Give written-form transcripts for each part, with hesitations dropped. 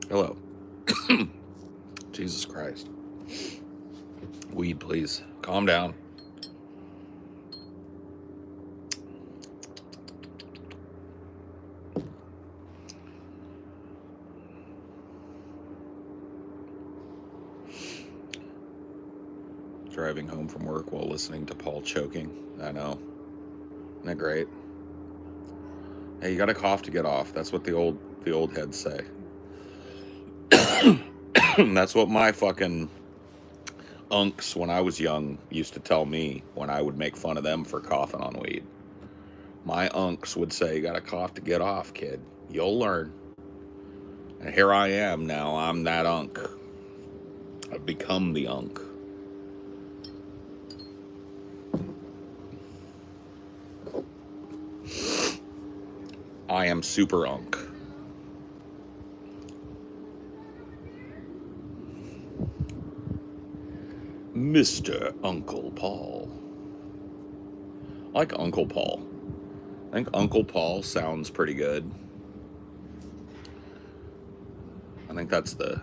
Hello. Jesus Christ. Weed, please. Calm down. Driving home from work while listening to Paul choking. I know. Isn't that great? Hey, you got to cough to get off. That's what the old heads say. That's what my fucking unks when I was young used to tell me when I would make fun of them for coughing on weed. My unks would say, you got to cough to get off, kid. You'll learn. And here I am now. I'm that unk. I've become the unk. I am super unk. Mr. Uncle Paul. I like Uncle Paul. I think Uncle Paul sounds pretty good. I think that's the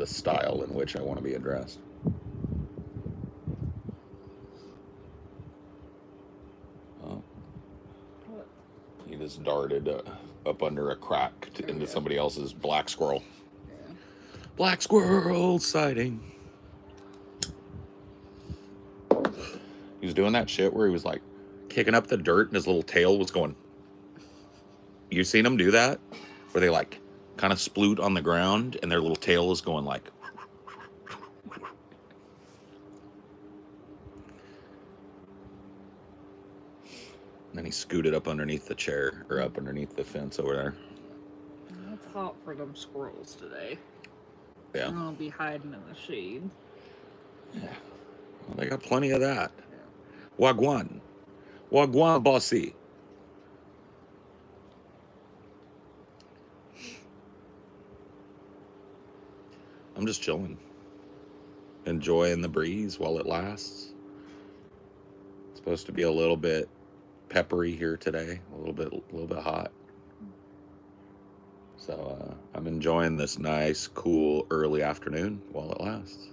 style in which I want to be addressed. Oh. He just darted up under a crack into somebody else's black squirrel. Yeah. Black squirrel sighting. He was doing that shit where he was like kicking up the dirt and his little tail was going. You seen him do that? Where they like kind of sploot on the ground and their little tail is going like. And then he scooted up underneath the chair or up underneath the fence over there. It's hot for them squirrels today. Yeah. They're gonna be hiding in the shade. Yeah. Well, they got plenty of that. Yeah. Wagwan. Wagwan, bossy. I'm just chilling. Enjoying the breeze while it lasts. It's supposed to be a little bit peppery here today. A little bit hot. So I'm enjoying this nice, cool, early afternoon while it lasts.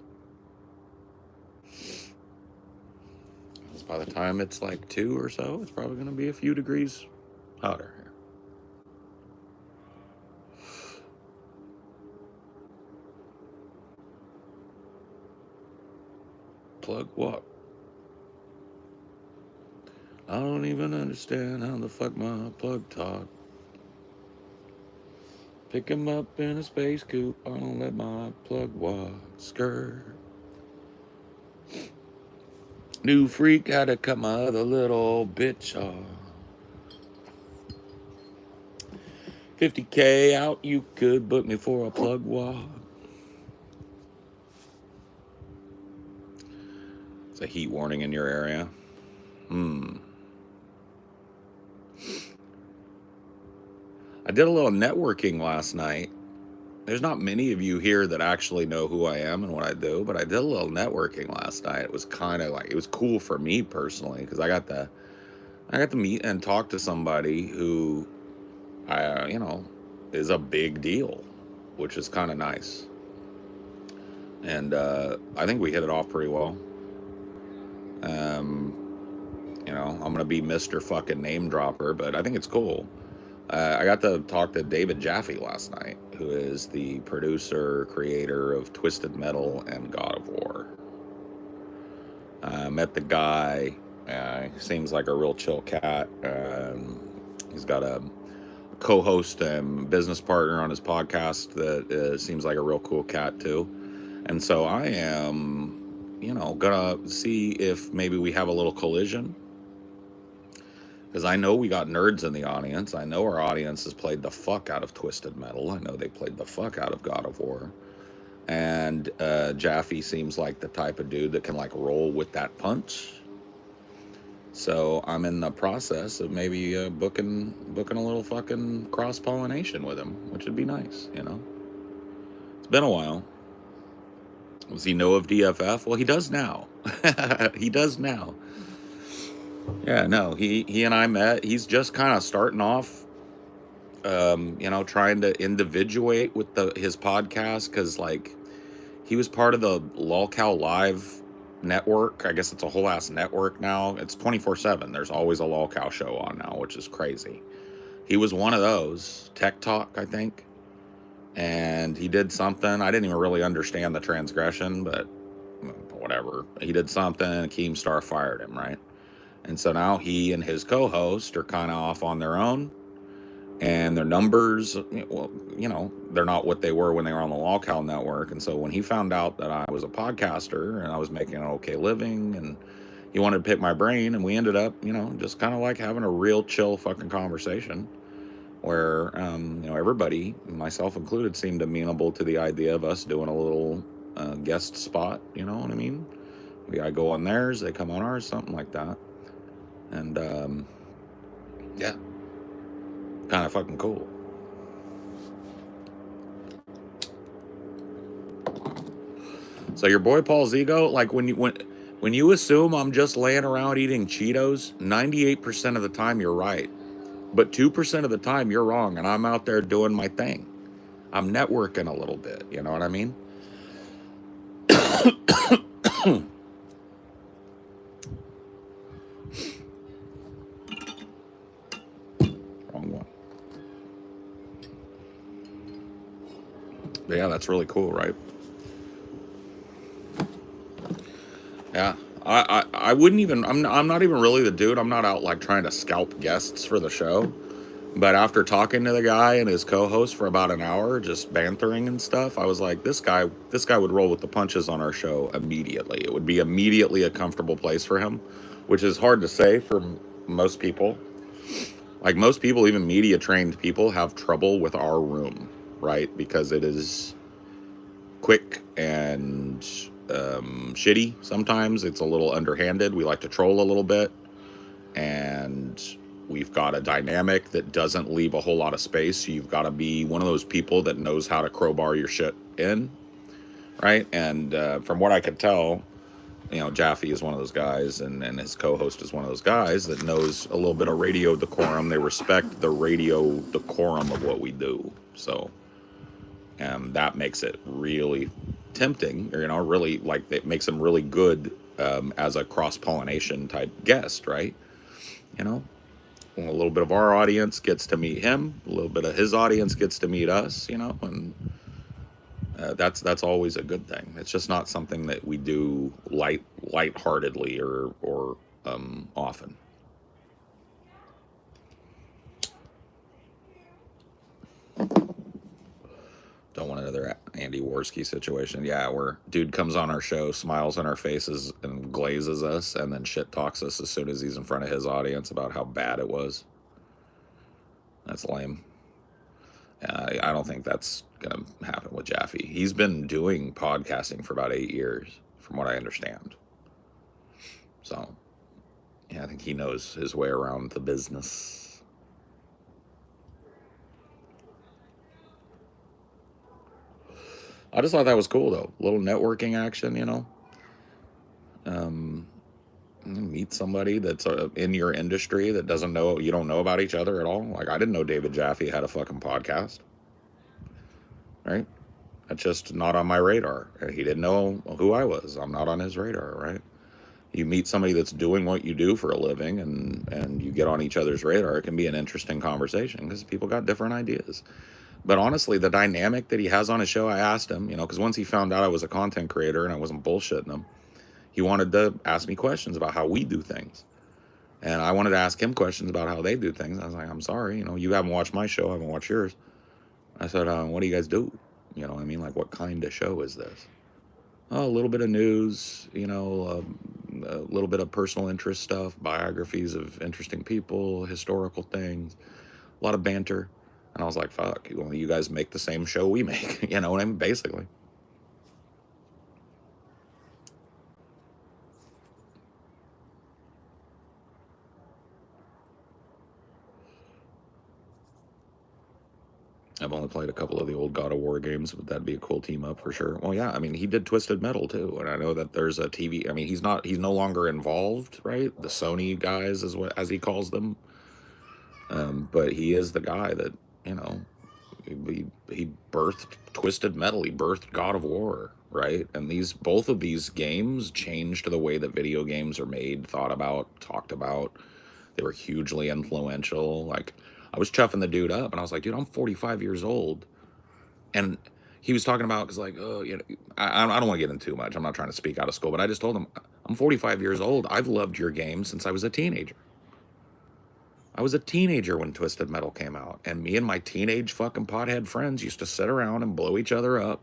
Because by the time it's like 2 or so, it's probably going to be a few degrees hotter here. Plug what? I don't even understand how the fuck my plug talk. Pick him up in a space coupe. I don't let my plug walk. Skirt. New freak had to cut my other little bitch off. 50K out, you could book me for a plug walk. It's a heat warning in your area. I did a little networking last night. There's not many of you here that actually know who I am and what I do, but I did a little networking last night. It was kind of like, it was cool for me personally, because I got to meet and talk to somebody who, is a big deal, which is kind of nice. And I think we hit it off pretty well. I'm going to be Mr. fucking name dropper, but I think it's cool. I got to talk to David Jaffy last night, who is the producer, creator of Twisted Metal and God of War. I met the guy. He seems like a real chill cat. He's got a co-host and business partner on his podcast that seems like a real cool cat too. And so I am, gonna see if maybe we have a little collision. Because I know we got nerds in the audience. I know our audience has played the fuck out of Twisted Metal. I know they played the fuck out of God of War. And Jaffy seems like the type of dude that can like roll with that punch. So I'm in the process of maybe booking a little fucking cross-pollination with him, which would be nice, It's been a while. Does he know of DFF? Well, he does now. He does now. Yeah, no, he and I met. He's just kind of starting off trying to individuate with his podcast, because like he was part of the LolCow Live network. I guess it's a whole ass network now. It's 24/7. There's always a LolCow show on now, which is crazy. He was one of those. Tech Talk, I think. And he did something. I didn't even really understand the transgression, but whatever. He did something, and Keemstar fired him, right? And so now he and his co-host are kind of off on their own. And their numbers, well, they're not what they were when they were on the LolCow network. And so when he found out that I was a podcaster and I was making an okay living, and he wanted to pick my brain, and we ended up, just kind of like having a real chill fucking conversation where, everybody, myself included, seemed amenable to the idea of us doing a little guest spot, you know what I mean? I go on theirs, they come on ours, something like that. And, yeah. Kind of fucking cool. So your boy Paul's ego, like when you assume I'm just laying around eating Cheetos, 98% of the time you're right, but 2% of the time you're wrong, and I'm out there doing my thing. I'm networking a little bit, you know what I mean? Wrong one. But yeah, that's really cool, right? Yeah, I wouldn't even, I'm not even really the dude. I'm not out like trying to scalp guests for the show. But after talking to the guy and his co-host for about an hour, just bantering and stuff, I was like, this guy would roll with the punches on our show immediately. It would be immediately a comfortable place for him, which is hard to say for most people. Like most people, even media trained people, have trouble with our room, right? Because it is quick and shitty. Sometimes it's a little underhanded. We like to troll a little bit, and we've got a dynamic that doesn't leave a whole lot of space. You've got to be one of those people that knows how to crowbar your shit in, right? And from what I could tell, Jaffy is one of those guys, and his co-host is one of those guys that knows a little bit of radio decorum. They respect the radio decorum of what we do. So that makes it really tempting, or really, like, it makes him really good as a cross-pollination type guest, right? A little bit of our audience gets to meet him, a little bit of his audience gets to meet us, and that's always a good thing. It's just not something that we do lightheartedly or often. Don't want another Andy Worski situation. Yeah, where dude comes on our show, smiles in our faces, and glazes us, and then shit talks us as soon as he's in front of his audience about how bad it was. That's lame. I don't think that's going to happen with Jaffy. He's been doing podcasting for about 8 years, from what I understand. So, yeah, I think he knows his way around the business. I just thought that was cool, though. A little networking action, meet somebody that's in your industry that you don't know about each other at all. Like, I didn't know David Jaffy had a fucking podcast, right? That's just not on my radar. He didn't know who I was. I'm not on his radar, right? You meet somebody that's doing what you do for a living, and you get on each other's radar. It can be an interesting conversation because people got different ideas. But honestly, the dynamic that he has on his show, I asked him, because once he found out I was a content creator and I wasn't bullshitting him, he wanted to ask me questions about how we do things. And I wanted to ask him questions about how they do things. I was like, I'm sorry, you haven't watched my show, I haven't watched yours. I said, what do you guys do? I mean, like, what kind of show is this? Oh, a little bit of news, a little bit of personal interest stuff, biographies of interesting people, historical things, a lot of banter. And I was like, fuck, you guys make the same show we make. You know what I mean? Basically. I've only played a couple of the old God of War games, but that'd be a cool team up for sure. Well, yeah, I mean, he did Twisted Metal too, and I know that there's a TV. I mean, he's no longer involved, right? The Sony guys, as he calls them. But he is the guy that you know, he birthed Twisted Metal. He birthed God of War, right? And both of these games changed the way that video games are made, thought about, talked about. They were hugely influential. Like, I was chuffing the dude up, and I was like, dude, I'm 45 years old, and he was talking about, because, like, oh, you know, I don't want to get into too much. I'm not trying to speak out of school, but I just told him, I'm 45 years old. I've loved your game since I was a teenager. I was a teenager when Twisted Metal came out, and me and my teenage fucking pothead friends used to sit around and blow each other up,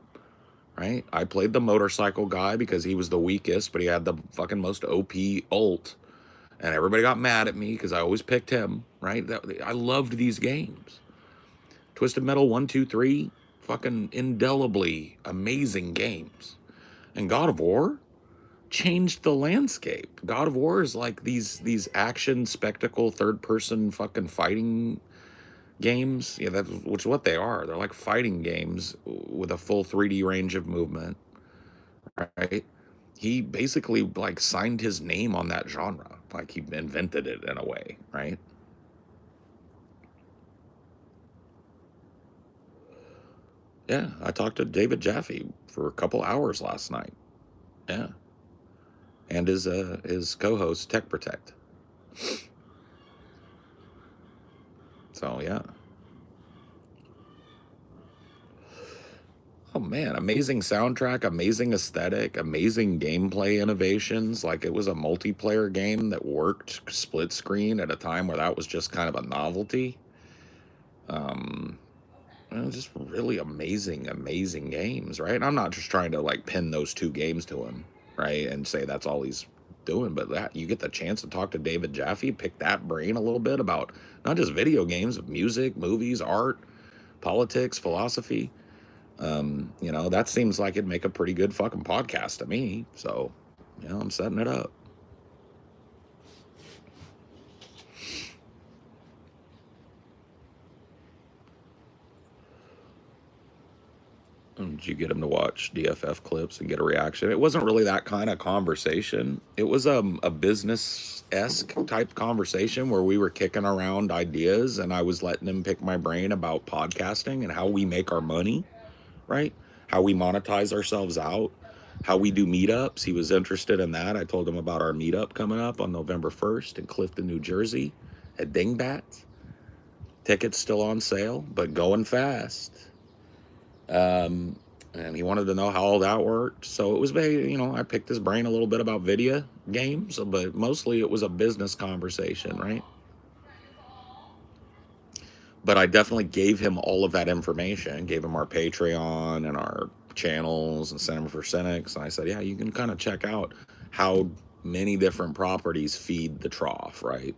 right? I played the motorcycle guy because he was the weakest, but he had the fucking most OP ult, and everybody got mad at me because I always picked him, right? I loved these games. Twisted Metal 1, 2, 3, fucking indelibly amazing games. And God of War changed the landscape. God of War is like these action spectacle third person fucking fighting games. Yeah, which is what they are. They're like fighting games with a full 3D range of movement, right? He basically like signed his name on that genre. Like he invented it in a way, right? Yeah, I talked to David Jaffy for a couple hours last night. Yeah. And his co-host Tech Protect. So yeah. Oh man, amazing soundtrack, amazing aesthetic, amazing gameplay innovations. Like it was a multiplayer game that worked split screen at a time where that was just kind of a novelty. Um, just really amazing games, right? And I'm not just trying to like pin those two games to him, right? And say that's all he's doing, but that you get the chance to talk to David Jaffe, pick that brain a little bit about not just video games, but music, movies, art, politics, philosophy. You know, that seems like it'd make a pretty good fucking podcast to me. So, you know, I'm setting it up. Did you get him to watch DFF clips and get a reaction? It wasn't really that kind of conversation. It was a business-esque type conversation where we were kicking around ideas and I was letting him pick my brain about podcasting and how we make our money, right? How we monetize ourselves out, how we do meetups. He was interested in that. I told him about our meetup coming up on November 1st in Clifton, New Jersey at Dingbats. Tickets still on sale, but going fast. And he wanted to know how all that worked. So it was very, you know, I picked his brain a little bit about video games, but mostly it was a business conversation, right? But I definitely gave him all of that information, gave him our Patreon and our channels and Cinema for Cynics. And I said, yeah, you can kind of check out how many different properties feed the trough, right?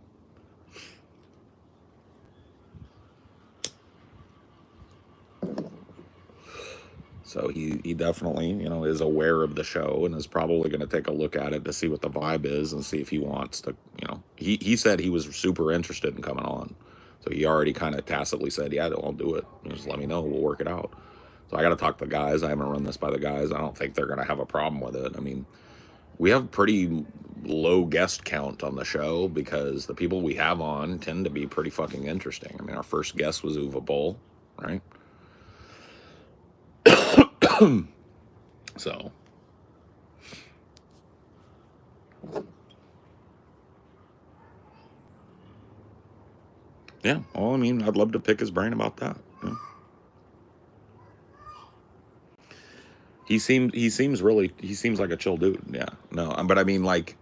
So he definitely, you know, is aware of the show and is probably going to take a look at it to see what the vibe is and see if he wants to, you know, he said he was super interested in coming on. So he already kind of tacitly said, yeah, I'll do it. Just let me know. We'll work it out. So I got to talk to the guys. I haven't run this by the guys. I don't think they're going to have a problem with it. I mean, we have pretty low guest count on the show because the people we have on tend to be pretty fucking interesting. I mean, our first guest was Uwe Boll, right? So, yeah. Well, I mean, I'd love to pick his brain about that. Yeah. He seems like a chill dude. Yeah. No, but I mean, like,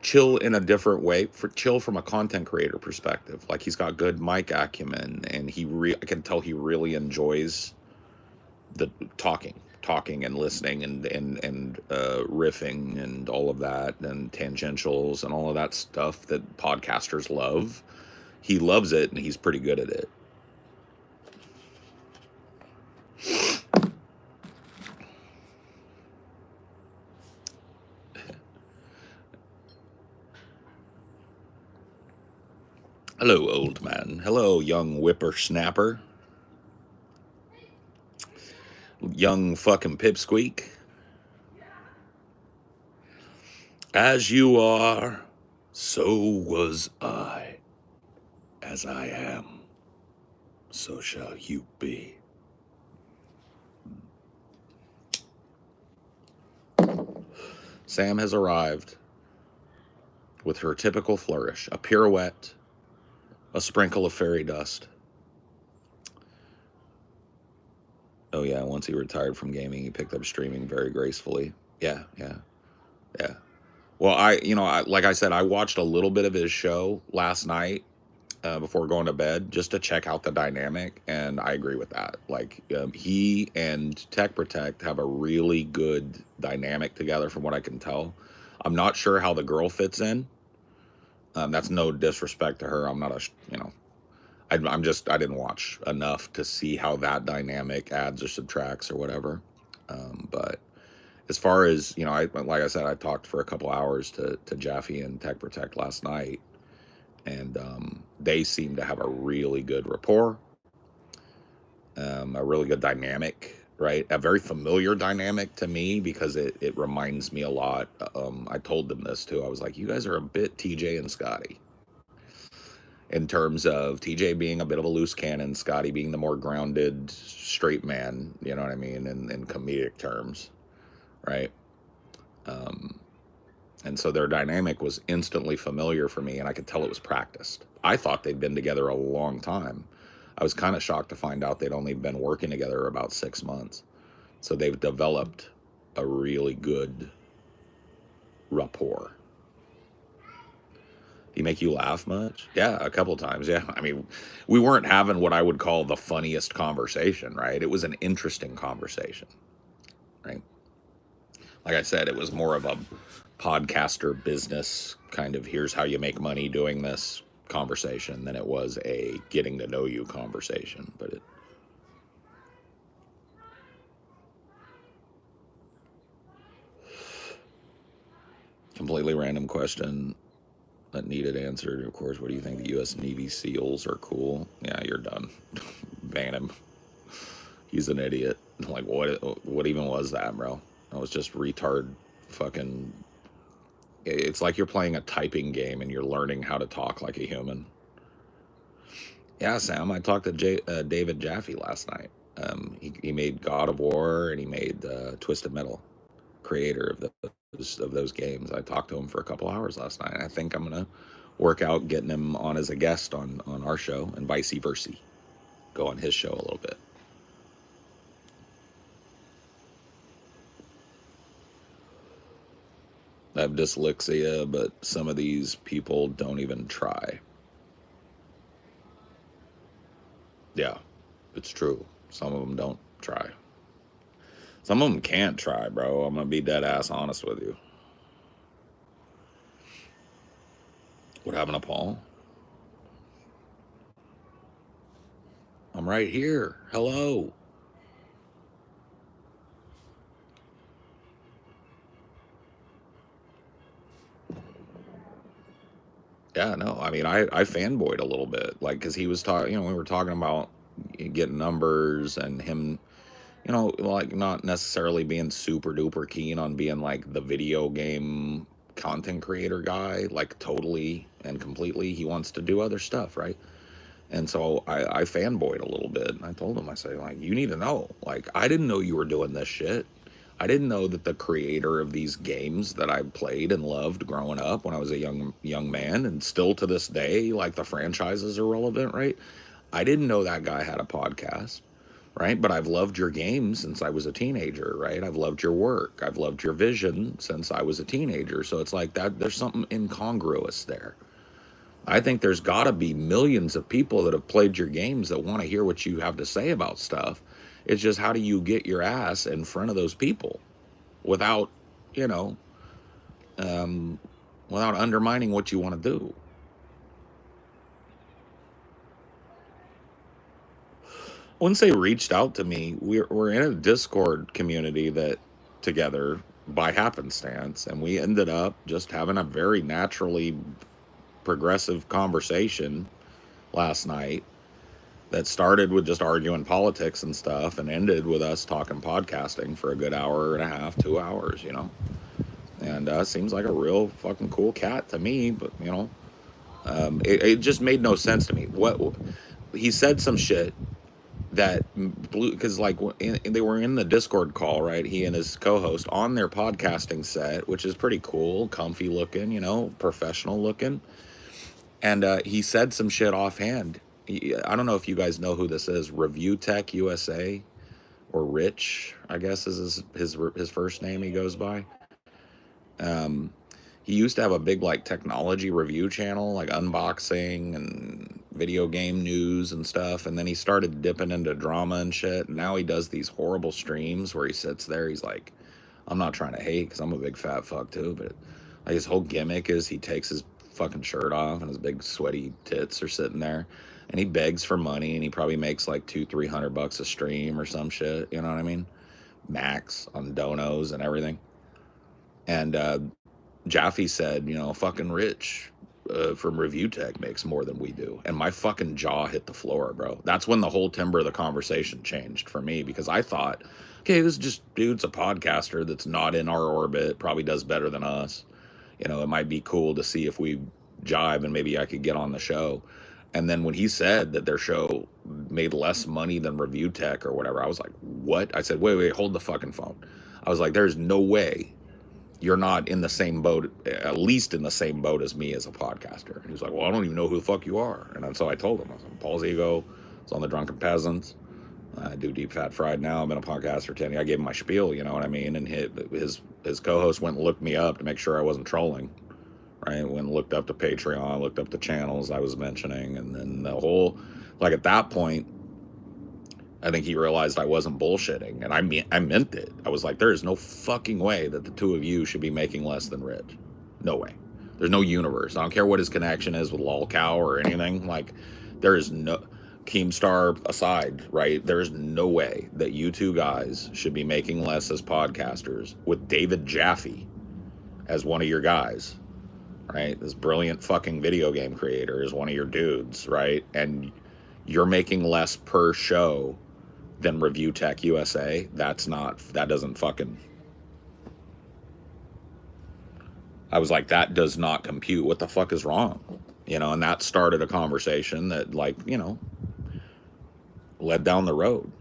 chill in a different way. For chill from a content creator perspective. Like he's got good mic acumen, and I can tell he really enjoys the talking and listening and riffing and all of that and tangentials and all of that stuff that podcasters love. He loves it and he's pretty good at it. Hello, old man. Hello, young whippersnapper. Young fucking pipsqueak. As you are, so was I, as I am. so shall you be. Sam has arrived with her typical flourish, a pirouette, a sprinkle of fairy dust. Oh yeah, once he retired from gaming, he picked up streaming very gracefully. Yeah. Well, like I said, I watched a little bit of his show last night before going to bed just to check out the dynamic, and I agree with that. Like he and Tech Protect have a really good dynamic together, from what I can tell. I'm not sure how the girl fits in. That's no disrespect to her. I'm not I didn't watch enough to see how that dynamic adds or subtracts or whatever. But as far as, like I said, I talked for a couple hours to Jaffy and Tech Protect last night, and they seem to have a really good rapport, a really good dynamic, right? A very familiar dynamic to me, because it reminds me a lot. I told them this too. I was like, you guys are a bit TJ and Scotty, in terms of TJ being a bit of a loose cannon, Scotty being the more grounded, straight man, you know what I mean, in comedic terms, right? And so their dynamic was instantly familiar for me, and I could tell it was practiced. I thought they'd been together a long time. I was kind of shocked to find out they'd only been working together about 6 months. So they've developed a really good rapport. He make you laugh much? Yeah, a couple times. Yeah. I mean, we weren't having what I would call the funniest conversation, right? It was an interesting conversation, right? Like I said, it was more of a podcaster business kind of, here's how you make money doing this conversation, than it was a getting to know you conversation. But it completely random question that needed answered. Of course, what do you think? The U.S. Navy SEALs are cool? Yeah, you're done. Ban him. He's an idiot. Like, what even was that, bro? That was just retard fucking... It's like you're playing a typing game and you're learning how to talk like a human. Yeah, Sam, I talked to David Jaffy last night. He made God of War, and he made Twisted Metal, creator of those games. I talked to him for a couple hours last night. I think I'm going to work out getting him on as a guest on our show, and vice versa. Go on his show a little bit. I have dyslexia, but some of these people don't even try. Yeah, it's true. Some of them don't try. Some of them can't try, bro. I'm going to be dead ass honest with you. What happened to Paul? I'm right here. Hello. Yeah, no, I mean, I fanboyed a little bit, like, because he was talking, we were talking about getting numbers, and him, like, not necessarily being super duper keen on being like the video game content creator guy, like totally and completely. He wants to do other stuff, right? And so I fanboyed a little bit, and I told him, I say, like, you need to know, like, I didn't know you were doing this shit. I didn't know that the creator of these games that I played and loved growing up when I was a young man, and still to this day, like, the franchises are relevant, right? I didn't know that guy had a podcast, right? But I've loved your games since I was a teenager, right? I've loved your work. I've loved your vision since I was a teenager. So it's like that, there's something incongruous there. I think there's got to be millions of people that have played your games that want to hear what you have to say about stuff. It's just, how do you get your ass in front of those people without, without undermining what you want to do? Once they reached out to me, we're in a Discord community that together by happenstance, and we ended up just having a very naturally progressive conversation last night that started with just arguing politics and stuff, and ended with us talking podcasting for a good hour and a half, 2 hours, and seems like a real fucking cool cat to me. But it just made no sense to me. he said some shit that blew, because like they were in the Discord call, right? He and his co-host on their podcasting set, which is pretty cool, comfy looking, you know, professional looking. And he said some shit offhand. I don't know if you guys know who this is. Review Tech USA, or Rich, I guess is his first name he goes by. Um, he used to have a big like technology review channel, like unboxing and video game news and stuff. And then he started dipping into drama and shit. And now he does these horrible streams where he sits there. He's like, I'm not trying to hate because I'm a big fat fuck too, but like his whole gimmick is he takes his fucking shirt off and his big sweaty tits are sitting there, and he begs for money, and he probably makes like $200-300 a stream or some shit. You know what I mean? Max on donos and everything. And Jaffy said, you know, fucking Rich from Review Tech makes more than we do. And my fucking jaw hit the floor, bro. That's when the whole timbre of the conversation changed for me, because I thought, okay, this is just dude's a podcaster that's not in our orbit, probably does better than us. You know, it might be cool to see if we jive and maybe I could get on the show. And then when he said that their show made less money than Review Tech or whatever, I was like, what? I said, wait, hold the fucking phone. I was like, there's no way you're not in the same boat, at least in the same boat as me as a podcaster. And he was like, well, I don't even know who the fuck you are. And so I told him, I was like, Paul's Ego, it's on the Drunken Peasants. I do Deep Fat Fried now. I've been a podcaster for 10 years. I gave him my spiel, you know what I mean? And his co-host went and looked me up to make sure I wasn't trolling, right? Went and looked up the Patreon, looked up the channels I was mentioning. And then the whole, like at that point, I think he realized I wasn't bullshitting. And I meant it. I was like, there is no fucking way that the two of you should be making less than Rich. No way. There's no universe. I don't care what his connection is with LolCow or anything. Like, there is no... Keemstar aside, right? There's no way that you two guys should be making less as podcasters with David Jaffy as one of your guys, right? This brilliant fucking video game creator is one of your dudes, right? And you're making less per show than Review Tech USA. That doesn't fucking... I was like, that does not compute. What the fuck is wrong? You know, and that started a conversation that, like, you know, led down the road.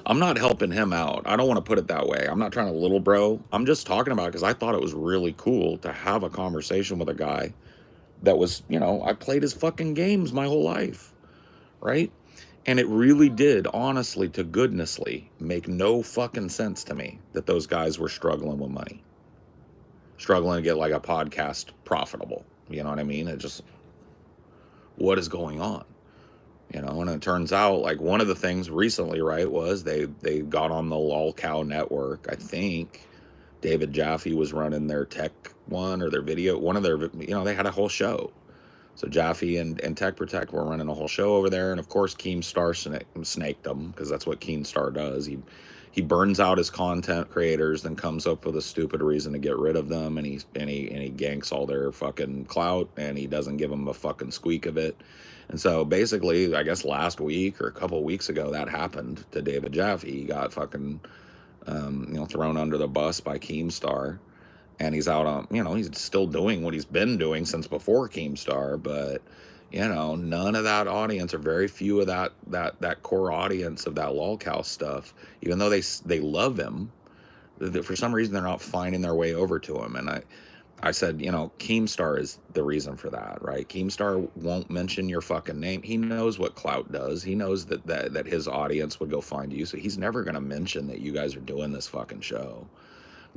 I'm not helping him out. I don't want to put it that way. I'm not trying to little bro. I'm just talking about it because I thought it was really cool to have a conversation with a guy that was, you know, I played his fucking games my whole life, right? And it really did, honestly to goodnessly, make no fucking sense to me that those guys were struggling with money. Struggling to get like a podcast profitable. You know what I mean? It just... what is going on? You know, and it turns out like one of the things recently, right, was they got on the LolCow network. I think David Jaffy was running their tech one, or their video, one of their, you know, they had a whole show. So Jaffy and Tech Protect were running a whole show over there. And of course, Keemstar snaked them, because that's what Keemstar does. He burns out his content creators, then comes up with a stupid reason to get rid of them, and he ganks all their fucking clout, and he doesn't give them a fucking squeak of it. And so basically, I guess last week or a couple of weeks ago, that happened to David Jaffy. He got fucking you know, thrown under the bus by Keemstar, and he's out on, you know, he's still doing what he's been doing since before Keemstar, but you know, none of that audience, or very few of that core audience of that LolCow stuff, even though they love him, for some reason they're not finding their way over to him. And I said, you know, Keemstar is the reason for that, right? Keemstar won't mention your fucking name. He knows what clout does. He knows that his audience would go find you, so he's never gonna mention that you guys are doing this fucking show.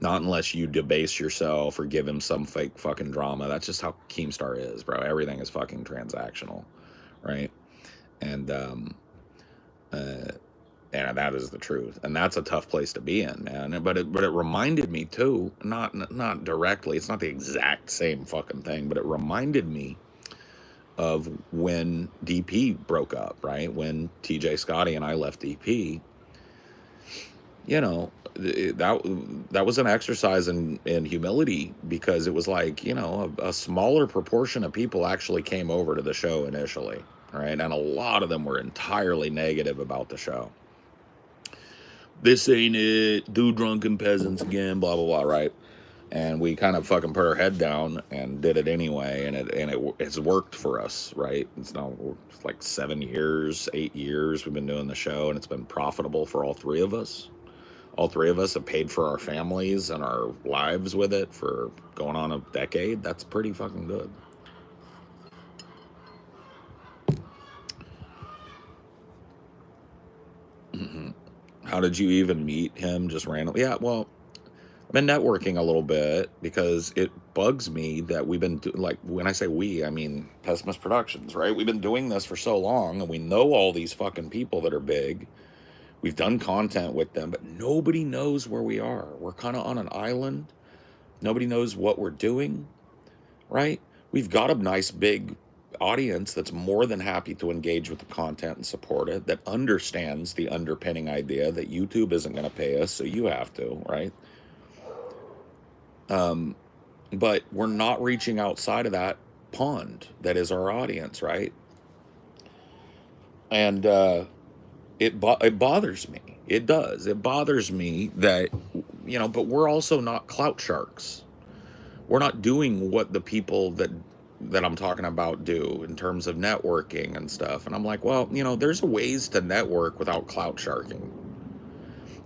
Not unless you debase yourself or give him some fake fucking drama. That's just how Keemstar is, bro. Everything is fucking transactional, right? And that is the truth. And that's a tough place to be in, man. But it reminded me too, not directly, it's not the exact same fucking thing, but it reminded me of when DP broke up, right? When TJ Scotty and I left DP, you know, that was an exercise in humility, because it was like, you know, a smaller proportion of people actually came over to the show initially, right? And a lot of them were entirely negative about the show. This ain't it, do Drunken Peasants again, blah, blah, blah, right? And we kind of fucking put our head down and did it anyway, and it's worked for us, right? It's now like 7 years, 8 years we've been doing the show, and it's been profitable for all three of us. All three of us have paid for our families and our lives with it for going on a decade. That's pretty fucking good. How did you even meet him? Just randomly? Yeah, well, I've been networking a little bit because it bugs me that we've been like, when I say we, I mean Pessimist Productions, right? We've been doing this for so long, and we know all these fucking people that are big. We've done content with them, but nobody knows where we are. We're kind of on an island. Nobody knows what we're doing, right? We've got a nice big audience that's more than happy to engage with the content and support it, that understands the underpinning idea that YouTube isn't going to pay us, so you have to, right? But we're not reaching outside of that pond that is our audience, right? And it bothers me. It does. It bothers me that, but we're also not clout sharks. We're not doing what the people that I'm talking about do in terms of networking and stuff. And I'm like, well, there's ways to network without clout sharking.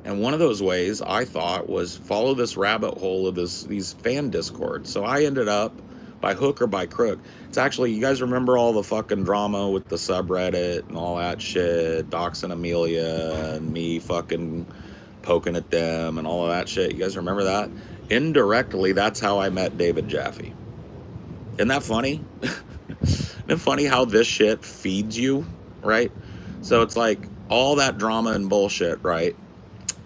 And one of those ways I thought was follow this rabbit hole of these fan discords. So I ended up, by hook or by crook, it's actually, you guys remember all the fucking drama with the subreddit and all that shit, Dox and Amelia and me fucking poking at them and all of that shit. You guys remember that? Indirectly, that's how I met David Jaffy. Isn't that funny? Isn't it funny how this shit feeds you, right? So it's like all that drama and bullshit, right?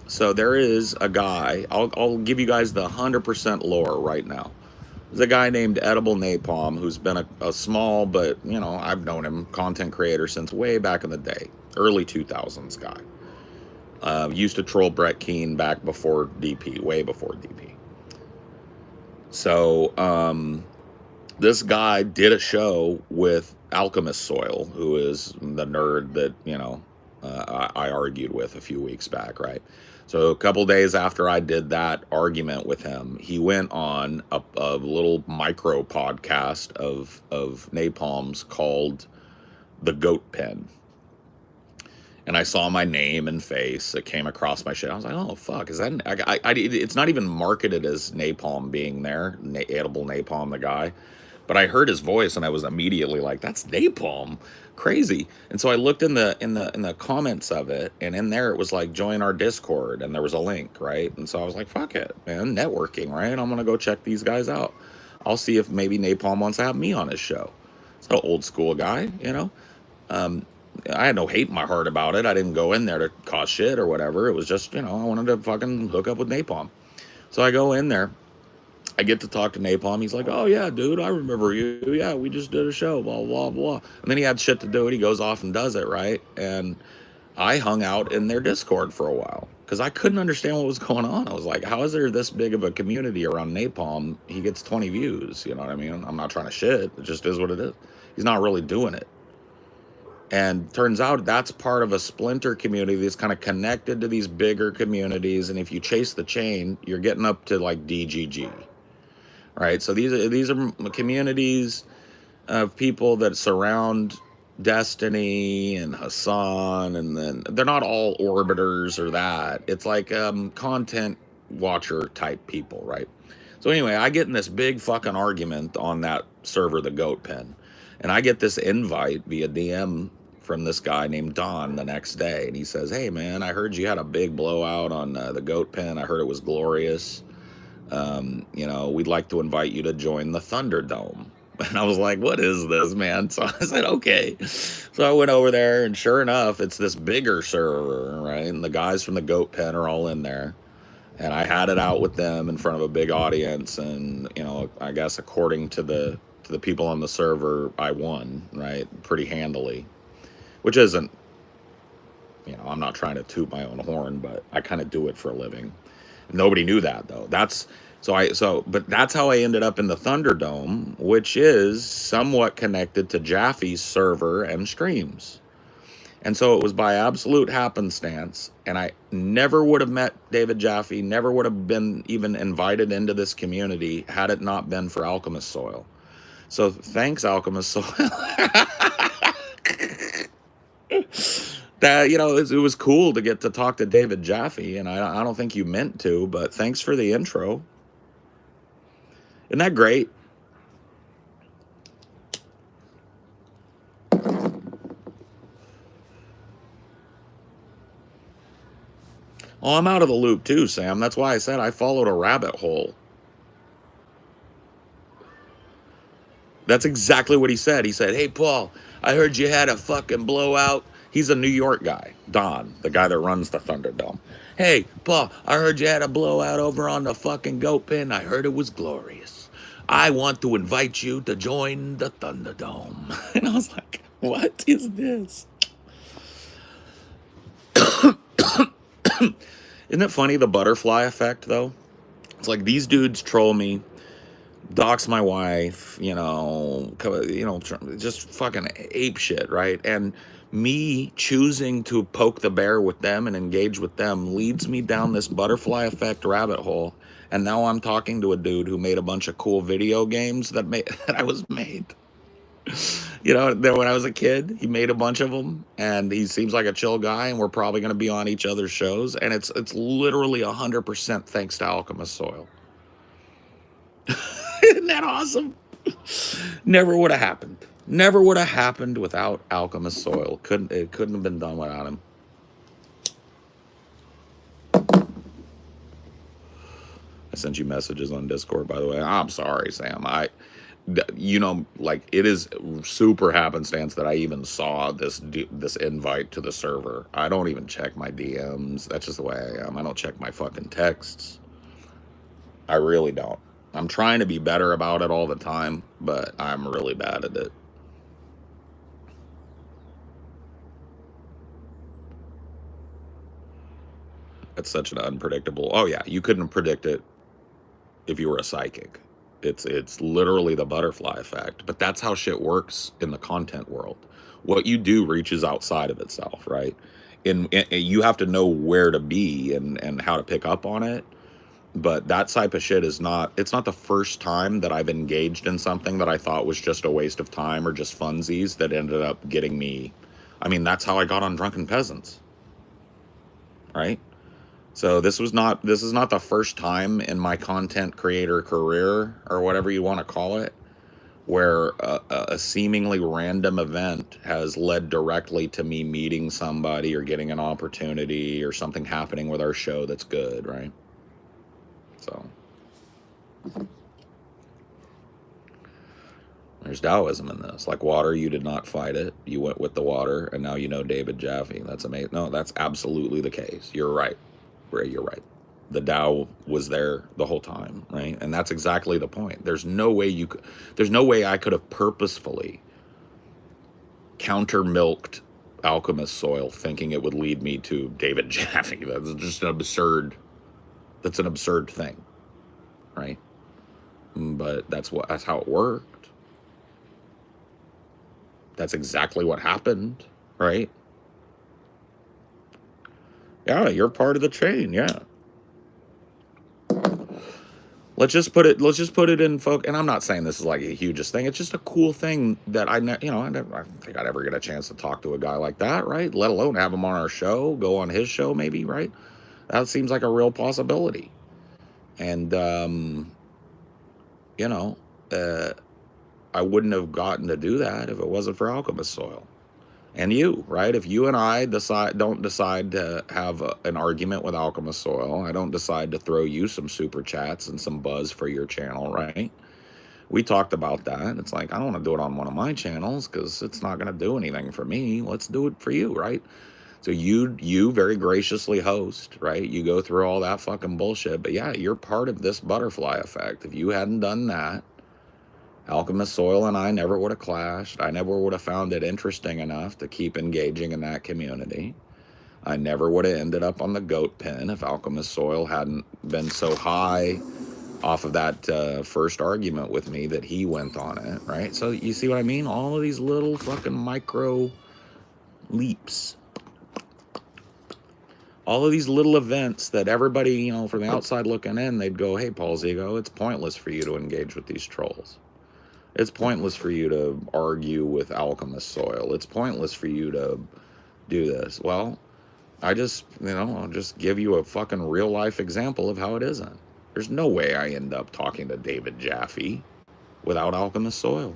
So there is a guy, I'll give you guys the 100% lore right now. There's a guy named Edible Napalm who's been a small, but, I've known him, content creator since way back in the day, early 2000s guy. Used to troll Brett Keane back before DP, way before DP. So this guy did a show with Alchemist Soil, who is the nerd that, I argued with a few weeks back, right? So a couple days after I did that argument with him, he went on a little micro podcast of Napalm's called The Goat Pen. And I saw my name and face. It came across my shit. I was like, oh, fuck. Is that... it's not even marketed as Napalm being there. Edible Napalm, the guy. But I heard his voice and I was immediately like, that's Napalm. Crazy. And so I looked in the comments of it, and in there it was like, join our Discord, and there was a link, right? And so I was like, fuck it, man, networking, right? I'm gonna go check these guys out. I'll see if maybe Napalm wants to have me on his show. It's an old school guy, I had no hate in my heart about it. I didn't go in there to cause shit or whatever. It was just, I wanted to fucking hook up with Napalm. So I go in there. I get to talk to Napalm. He's like, oh, yeah, dude, I remember you. Yeah, we just did a show, blah, blah, blah. And then he had shit to do, and he goes off and does it, right? And I hung out in their Discord for a while because I couldn't understand what was going on. I was like, how is there this big of a community around Napalm? He gets 20 views, you know what I mean? I'm not trying to shit. It just is what it is. He's not really doing it. And turns out that's part of a splinter community that's kind of connected to these bigger communities. And if you chase the chain, you're getting up to like DGG. Right, so these are communities of people that surround Destiny and Hassan, and then they're not all orbiters or that. It's like content watcher type people, right? So anyway, I get in this big fucking argument on that server, the Goat Pen, and I get this invite via DM from this guy named Don the next day, and he says, hey man, I heard you had a big blowout on the Goat Pen. I heard it was glorious. We'd like to invite you to join the Thunderdome. And I was like, what is this, man? So I said, okay. So I went over there, and sure enough, it's this bigger server, right? And the guys from the Goat Pen are all in there. And I had it out with them in front of a big audience. And, I guess according to the people on the server, I won, right? Pretty handily. Which isn't, I'm not trying to toot my own horn, but I kind of do it for a living. Nobody knew that though. But that's how I ended up in the Thunderdome, which is somewhat connected to Jaffy's server and streams. And so it was by absolute happenstance, and I never would have met David Jaffy, never would have been even invited into this community had it not been for Alchemist Soil. So thanks, Alchemist Soil. That, you know, it was cool to get to talk to David Jaffy, and I don't think you meant to, but thanks for the intro. Isn't that great? Oh, I'm out of the loop too, Sam. That's why I said I followed a rabbit hole. That's exactly what he said. He said, "Hey, Paul, I heard you had a fucking blowout." He's a New York guy, Don, the guy that runs the Thunderdome. "Hey, Paul, I heard you had a blowout over on the fucking goat pen. I heard it was glorious. I want to invite you to join the Thunderdome." And I was like, what is this? Isn't it funny, the butterfly effect, though? It's like these dudes troll me, dox my wife, just fucking ape shit, right? And me choosing to poke the bear with them and engage with them leads me down this butterfly effect rabbit hole. And now I'm talking to a dude who made a bunch of cool video games that I was made. You know, when I was a kid, he made a bunch of them, and he seems like a chill guy, and we're probably going to be on each other's shows, and it's literally 100% thanks to Alchemist Soil. Isn't that awesome? Never would have happened. Never would have happened without Alchemist Soil. It couldn't have been done without him. I sent you messages on Discord, by the way. I'm sorry, Sam. Like, it is super happenstance that I even saw this invite to the server. I don't even check my DMs. That's just the way I am. I don't check my fucking texts. I really don't. I'm trying to be better about it all the time, but I'm really bad at it. It's such an unpredictable. Oh yeah, you couldn't predict it if you were a psychic. It's literally the butterfly effect. But that's how shit works in the content world. What you do reaches outside of itself, right? And you have to know where to be and how to pick up on it. But that type of shit it's not the first time that I've engaged in something that I thought was just a waste of time or just funsies that ended up getting me. I mean, that's how I got on Drunken Peasants, right? So this is not the first time in my content creator career, or whatever you want to call it, where a seemingly random event has led directly to me meeting somebody or getting an opportunity or something happening with our show that's good, right? So there's Taoism in this. Like water, you did not fight it. You went with the water, and now you know David Jaffy. That's amazing. No, that's absolutely the case. You're right. Ray, you're right. The Tao was there the whole time, right? And that's exactly the point. There's no way I could have purposefully counter-milked Alchemist Soil thinking it would lead me to David Jaffy. That's just an absurd thing, right? But that's how it worked. That's exactly what happened, right? Yeah, you're part of the chain, yeah. Let's just put it in focus. And I'm not saying this is like a hugest thing. It's just a cool thing that I don't think I'd ever get a chance to talk to a guy like that, right? Let alone have him on our show, go on his show maybe, right? That seems like a real possibility. And, I wouldn't have gotten to do that if it wasn't for Alchemist Soil. And you, right? If you and I don't decide to have an argument with Alchemist Soil, I don't decide to throw you some super chats and some buzz for your channel, right? We talked about that. It's like, I don't want to do it on one of my channels because it's not going to do anything for me. Let's do it for you, right? So you very graciously host, right? You go through all that fucking bullshit. But yeah, you're part of this butterfly effect. If you hadn't done that, Alchemist Soil and I never would have clashed. I never would have found it interesting enough to keep engaging in that community. I never would have ended up on the goat pen if Alchemist Soil hadn't been so high off of that first argument with me that he went on it, right? So you see what I mean? All of these little fucking micro Leaps. All of these little events that everybody, you know, from the outside looking in, they'd go, hey, Paul's ego, it's pointless for you to engage with these trolls. It's pointless for you to argue with alchemist soil. It's pointless for you to do this. Well, I just, you know, I'll just give you a fucking real life example of how it isn't. There's no way I end up talking to David Jaffy without alchemist soil.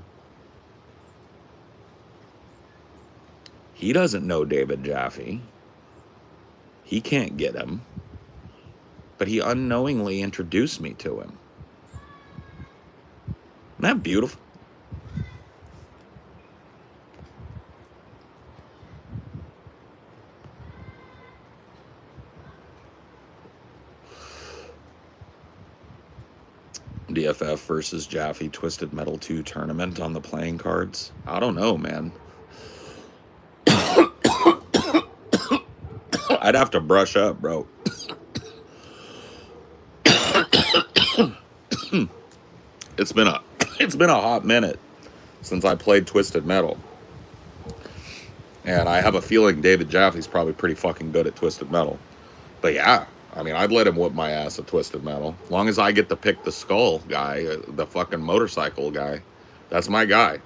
He doesn't know David Jaffy. He can't get him. But he unknowingly introduced me to him. Isn't that beautiful? DFF versus Jaffy Twisted Metal 2 tournament on the playing cards. I don't know, man. I'd have to brush up, bro. It's been a hot minute since I played Twisted Metal. And I have a feeling David Jaffy's probably pretty fucking good at Twisted Metal. But yeah, I mean, I'd let him whoop my ass at Twisted Metal. As long as I get to pick the skull guy, the fucking motorcycle guy. That's my guy.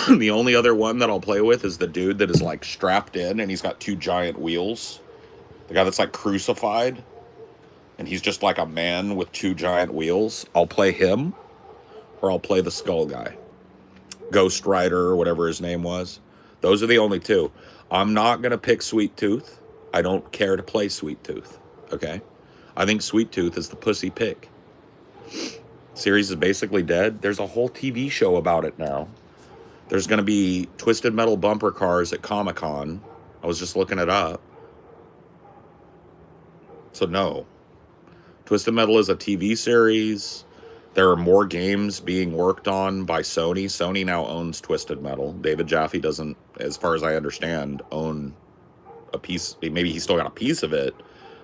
The only other one that I'll play with is the dude that is like strapped in and he's got two giant wheels. The guy that's like crucified. And he's just like a man with two giant wheels. I'll play him or I'll play the skull guy. Ghost Rider or whatever his name was. Those are the only two. I'm not going to pick Sweet Tooth. I don't care to play Sweet Tooth. Okay? I think Sweet Tooth is the pussy pick. Series is basically dead. There's a whole TV show about it now. There's going to be Twisted Metal bumper cars at Comic-Con. I was just looking it up. So no. Twisted Metal is a TV series. There are more games being worked on by Sony. Sony now owns Twisted Metal. David Jaffy doesn't, as far as I understand, own a piece. Maybe he's still got a piece of it,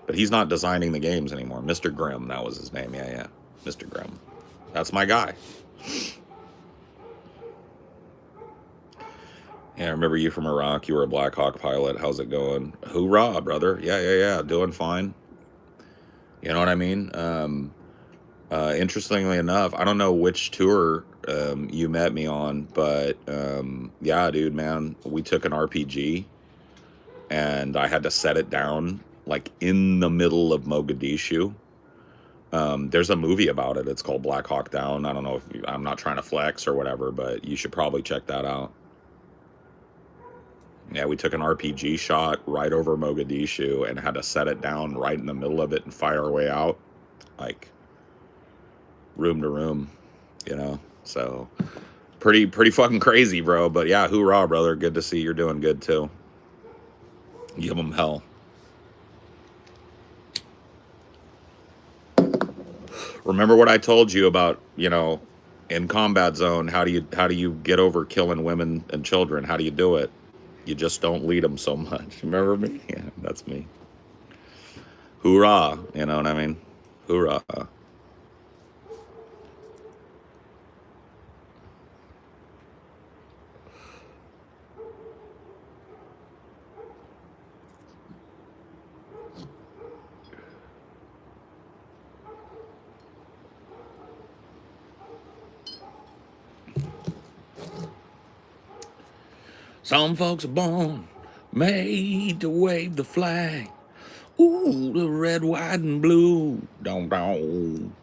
but he's not designing the games anymore. Mr. Grimm, that was his name. Yeah. Mr. Grimm. That's my guy. Yeah, I remember you from Iraq. You were a Black Hawk pilot. How's it going? Hoorah, brother. Yeah. Doing fine. You know what I mean? Interestingly enough, I don't know which tour you met me on, but yeah, dude, man, we took an RPG and I had to set it down like in the middle of Mogadishu. There's a movie about it. It's called Black Hawk Down. I don't know if I'm not trying to flex or whatever, but you should probably check that out. Yeah, we took an RPG shot right over Mogadishu and had to set it down right in the middle of it and fire our way out, like room to room, you know. So pretty fucking crazy, bro. But yeah, hoorah, brother. Good to see you're doing good too. Give them hell. Remember what I told you about, you know, in combat zone, how do you get over killing women and children? How do you do it? You just don't lead them so much. Remember me? Yeah, that's me. Hoorah. You know what I mean? Hoorah. Some folks are born, made to wave the flag. Ooh, the red, white, and blue. Dong, dong.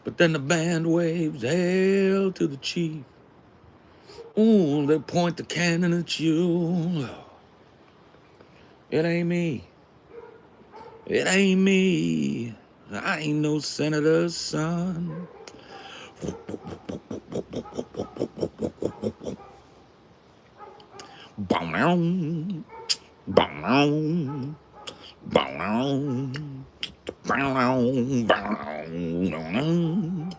But then the band waves hail to the chief. Ooh, they point the cannon at you. It ain't me. It ain't me. I ain't no senator's son. Bow-down, bow-down, bow-down, bow-down, bow-down.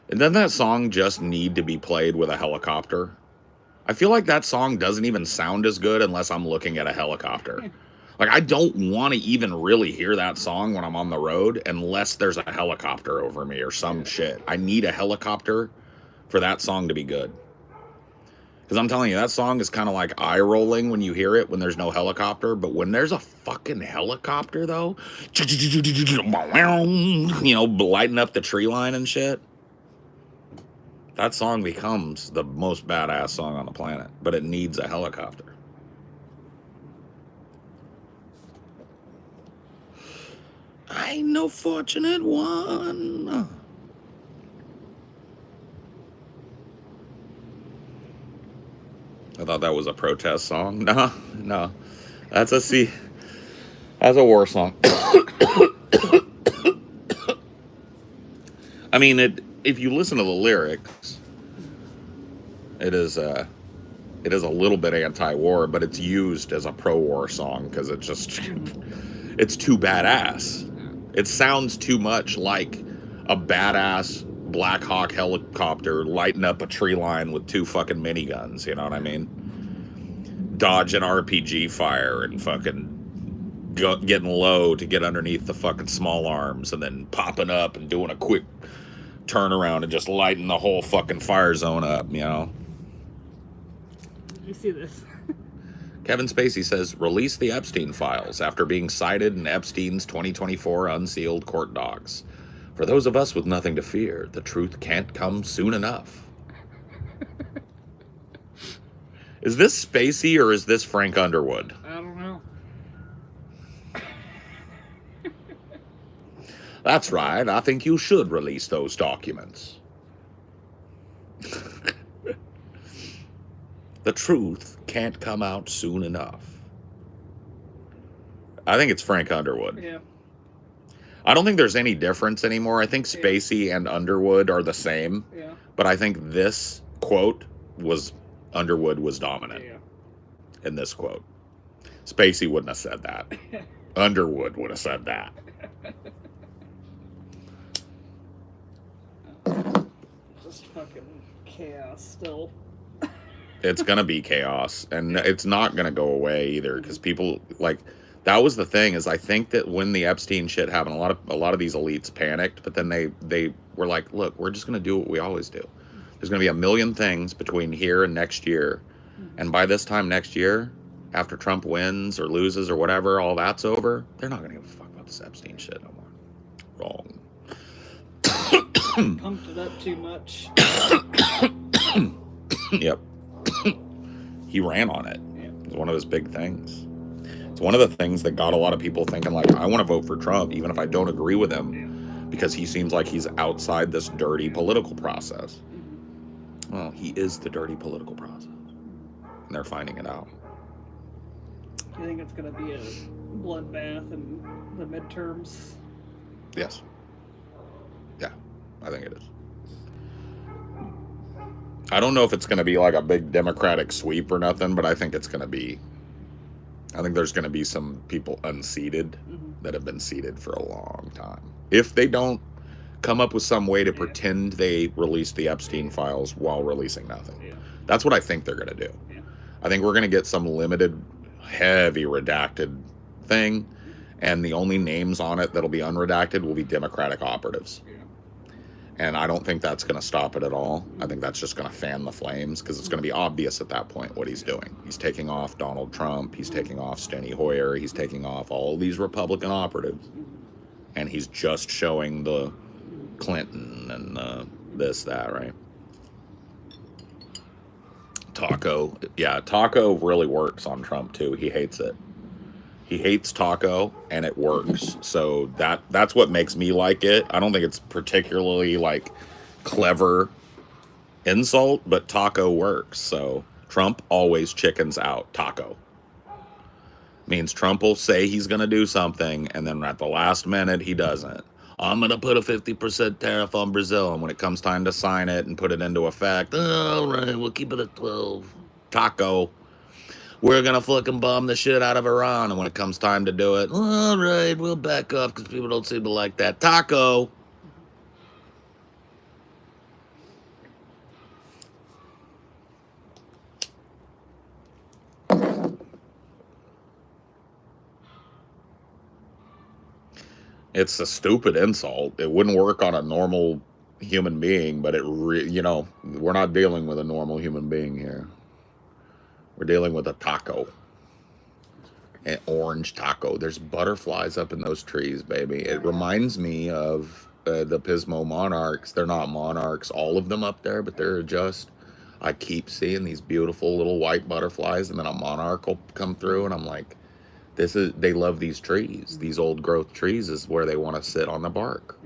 And doesn't that song just need to be played with a helicopter? I feel like that song doesn't even sound as good unless I'm looking at a helicopter. Like, I don't want to even really hear that song when I'm on the road unless there's a helicopter over me or some shit. I need a helicopter for that song to be good. Because I'm telling you, that song is kind of like eye rolling when you hear it when there's no helicopter. But when there's a fucking helicopter, though, you know, lighting up the tree line and shit, that song becomes the most badass song on the planet. But it needs a helicopter. I ain't no fortunate one. I thought that was a protest song. No, no. That's a war song. I mean, if you listen to the lyrics, it is a little bit anti-war, but it's used as a pro-war song because it's too badass. It sounds too much like a badass Black Hawk helicopter lighting up a tree line with 2 fucking miniguns, you know what I mean? Dodging RPG fire and fucking getting low to get underneath the fucking small arms and then popping up and doing a quick turnaround and just lighting the whole fucking fire zone up, you know? You see this? Kevin Spacey says, release the Epstein files after being cited in Epstein's 2024 unsealed court docs. For those of us with nothing to fear, the truth can't come soon enough. Is this Spacey or is this Frank Underwood? I don't know. That's right. I think you should release those documents. The truth can't come out soon enough. I think it's Frank Underwood. Yeah. I don't think there's any difference anymore. I think Spacey and Underwood are the same. Yeah. But I think this quote Underwood was dominant in this quote. Spacey wouldn't have said that. Underwood would have said that. Just fucking chaos still. It's going to be chaos. And it's not going to go away either. Because people, like, that was the thing, is I think that when the Epstein shit happened, a lot of these elites panicked. But then they were like, look, we're just going to do what we always do. There's going to be a million things between here and next year. And by this time next year, after Trump wins or loses or whatever, all that's over, they're not going to give a fuck about this Epstein shit no more. Wrong. Pumped it up too much. Yep. He ran on it. It was one of his big things. It's one of the things that got a lot of people thinking, like, I want to vote for Trump, even if I don't agree with him, because he seems like he's outside this dirty political process. Well, he is the dirty political process. And they're finding it out. Do you think it's going to be a bloodbath in the midterms? Yes. Yeah, I think it is. I don't know if it's going to be like a big Democratic sweep or nothing, but I think it's going to be... I think there's going to be some people unseated that have been seated for a long time. If they don't come up with some way to pretend they released the Epstein files while releasing nothing. That's what I think they're going to do. I think we're going to get some limited, heavy redacted thing, and the only names on it that'll be unredacted will be Democratic operatives. And I don't think that's going to stop it at all. I think that's just going to fan the flames, because it's going to be obvious at that point what he's doing. He's taking off Donald Trump. He's taking off Steny Hoyer. He's taking off all these Republican operatives. And he's just showing the Clinton and this, that, right? Taco. Yeah, Taco really works on Trump, too. He hates it. He hates Taco, and it works. So that's what makes me like it. I don't think it's particularly, like, clever insult, but Taco works. So Trump always chickens out. Taco means Trump will say he's going to do something, and then at the last minute, he doesn't. I'm going to put a 50% tariff on Brazil, and when it comes time to sign it and put it into effect, all right, we'll keep it at 12. Taco. We're going to fucking bomb the shit out of Iran, and when it comes time to do it, all right, we'll back off because people don't seem to like that. Taco. It's a stupid insult. It wouldn't work on a normal human being, but you know, we're not dealing with a normal human being here. We're dealing with a taco. An orange taco. There's butterflies up in those trees, baby. It reminds me of the Pismo monarchs. They're not monarchs, all of them up there, but they're just. I keep seeing these beautiful little white butterflies, and then a monarch will come through, and I'm like, this is. They love these trees. These old growth trees is where they want to sit on the bark,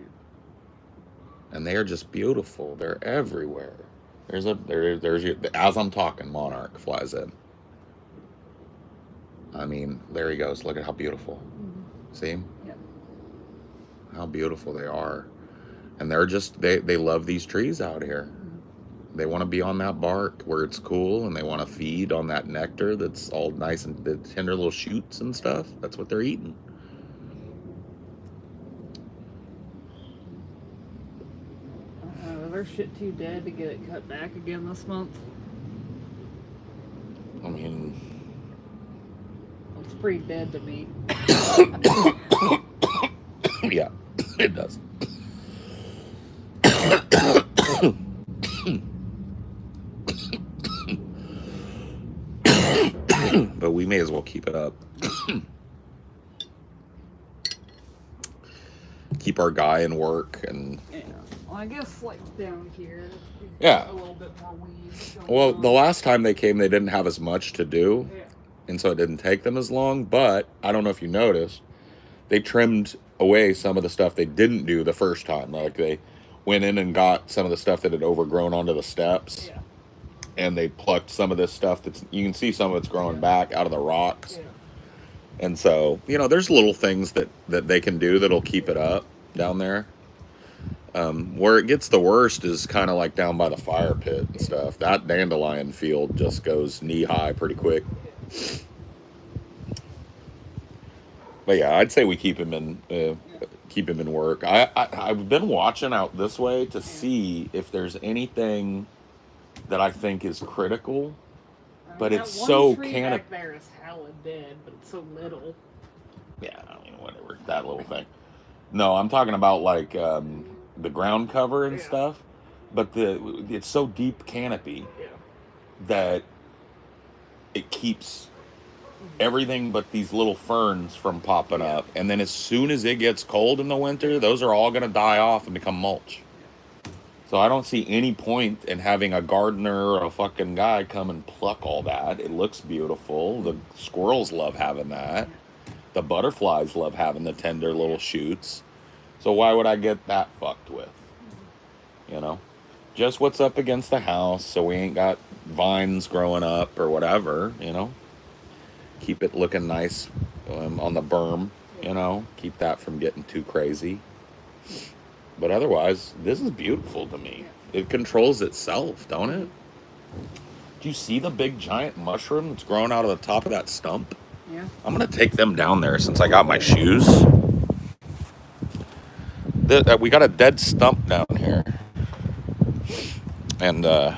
and they are just beautiful. They're everywhere. There's as I'm talking, monarch flies in. I mean, there he goes. Look at how beautiful. See him? Yep. How beautiful they are. And they're just, they love these trees out here. They want to be on that bark where it's cool, and they want to feed on that nectar that's all nice and the tender little shoots and stuff. That's what they're eating. Their shit too dead to get it cut back again this month. I mean, it's pretty dead to me. yeah, it does. But we may as well keep it up. Keep our guy in work and. Yeah. Well, I guess like down here. Yeah. A little bit more weeds. Well, the last time they came, they didn't have as much to do. Yeah. And so it didn't take them as long. But I don't know if you noticed, they trimmed away some of the stuff they didn't do the first time. Like they went in and got some of the stuff that had overgrown onto the steps. Yeah. And they plucked some of this stuff you can see some of it's growing back out of the rocks. Yeah. And so, you know, there's little things that they can do that'll keep it up down there. Where it gets the worst is kind of like down by the fire pit and stuff. That dandelion field just goes knee high pretty quick. But yeah, I'd say we keep him in work. I've been watching out this way to see if there's anything that I think is critical. But it's so canopy. Back there is hella dead, but it's so little. Yeah, I mean, whatever, that little thing. No, I'm talking about like the ground cover and stuff. But it's so deep canopy that it keeps everything but these little ferns from popping up. And then as soon as it gets cold in the winter, those are all going to die off and become mulch. So I don't see any point in having a gardener or a fucking guy come and pluck all that. It looks beautiful. The squirrels love having that. The butterflies love having the tender little shoots. So why would I get that fucked with? You know? Just what's up against the house so we ain't got vines growing up or whatever, you know? Keep it looking nice on the berm, you know? Keep that from getting too crazy. But otherwise, this is beautiful to me. It controls itself, don't it? Do you see the big giant mushroom that's growing out of the top of that stump? Yeah. I'm going to take them down there since I got my shoes. We got a dead stump down here. And I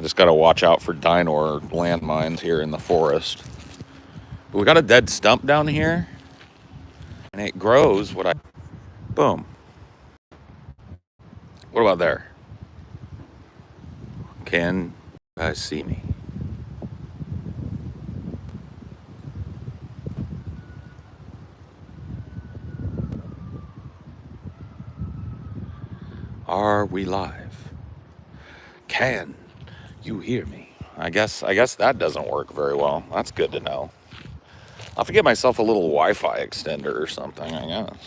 just got to watch out for dino landmines here in the forest. But we got a dead stump down here. And it grows boom. What about there? Can you guys see me? Are we live? Can you hear me? I guess that doesn't work very well. That's good to know. I'll have to get myself a little Wi-Fi extender or something, I guess.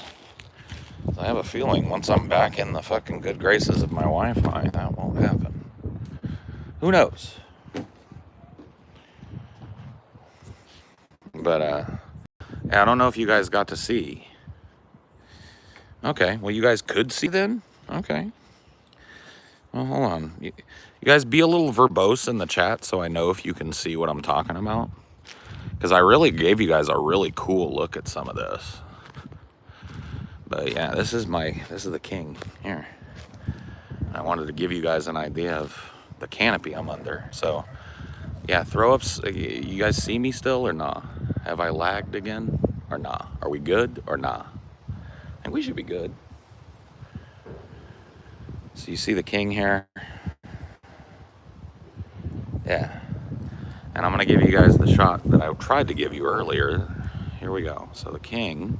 I have a feeling once I'm back in the fucking good graces of my Wi-Fi, that won't happen. Who knows? But, yeah, I don't know if you guys got to see. Okay, well, you guys could see then? Okay. Well, hold on. You guys be a little verbose in the chat so I know if you can see what I'm talking about. Because I really gave you guys a really cool look at some of this. But yeah, this is the king here. I wanted to give you guys an idea of the canopy I'm under. So yeah, throw ups. You guys see me still or nah? Have I lagged again or nah? Are we good or nah? I think we should be good. So you see the king here? Yeah. And I'm going to give you guys the shot that I tried to give you earlier. Here we go. So the king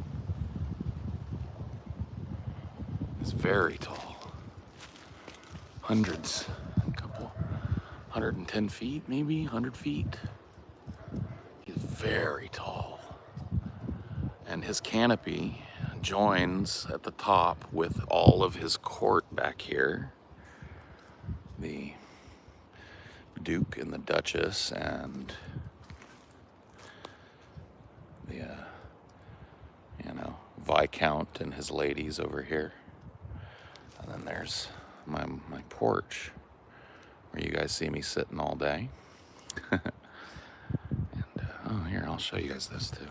is very tall. Hundreds, a couple, 110 feet maybe, 100 feet. He's very tall. And his canopy joins at the top with all of his court back here. The Duke and the Duchess and the, Viscount and his ladies over here. And then there's my porch where you guys see me sitting all day. And here, I'll show you guys this too.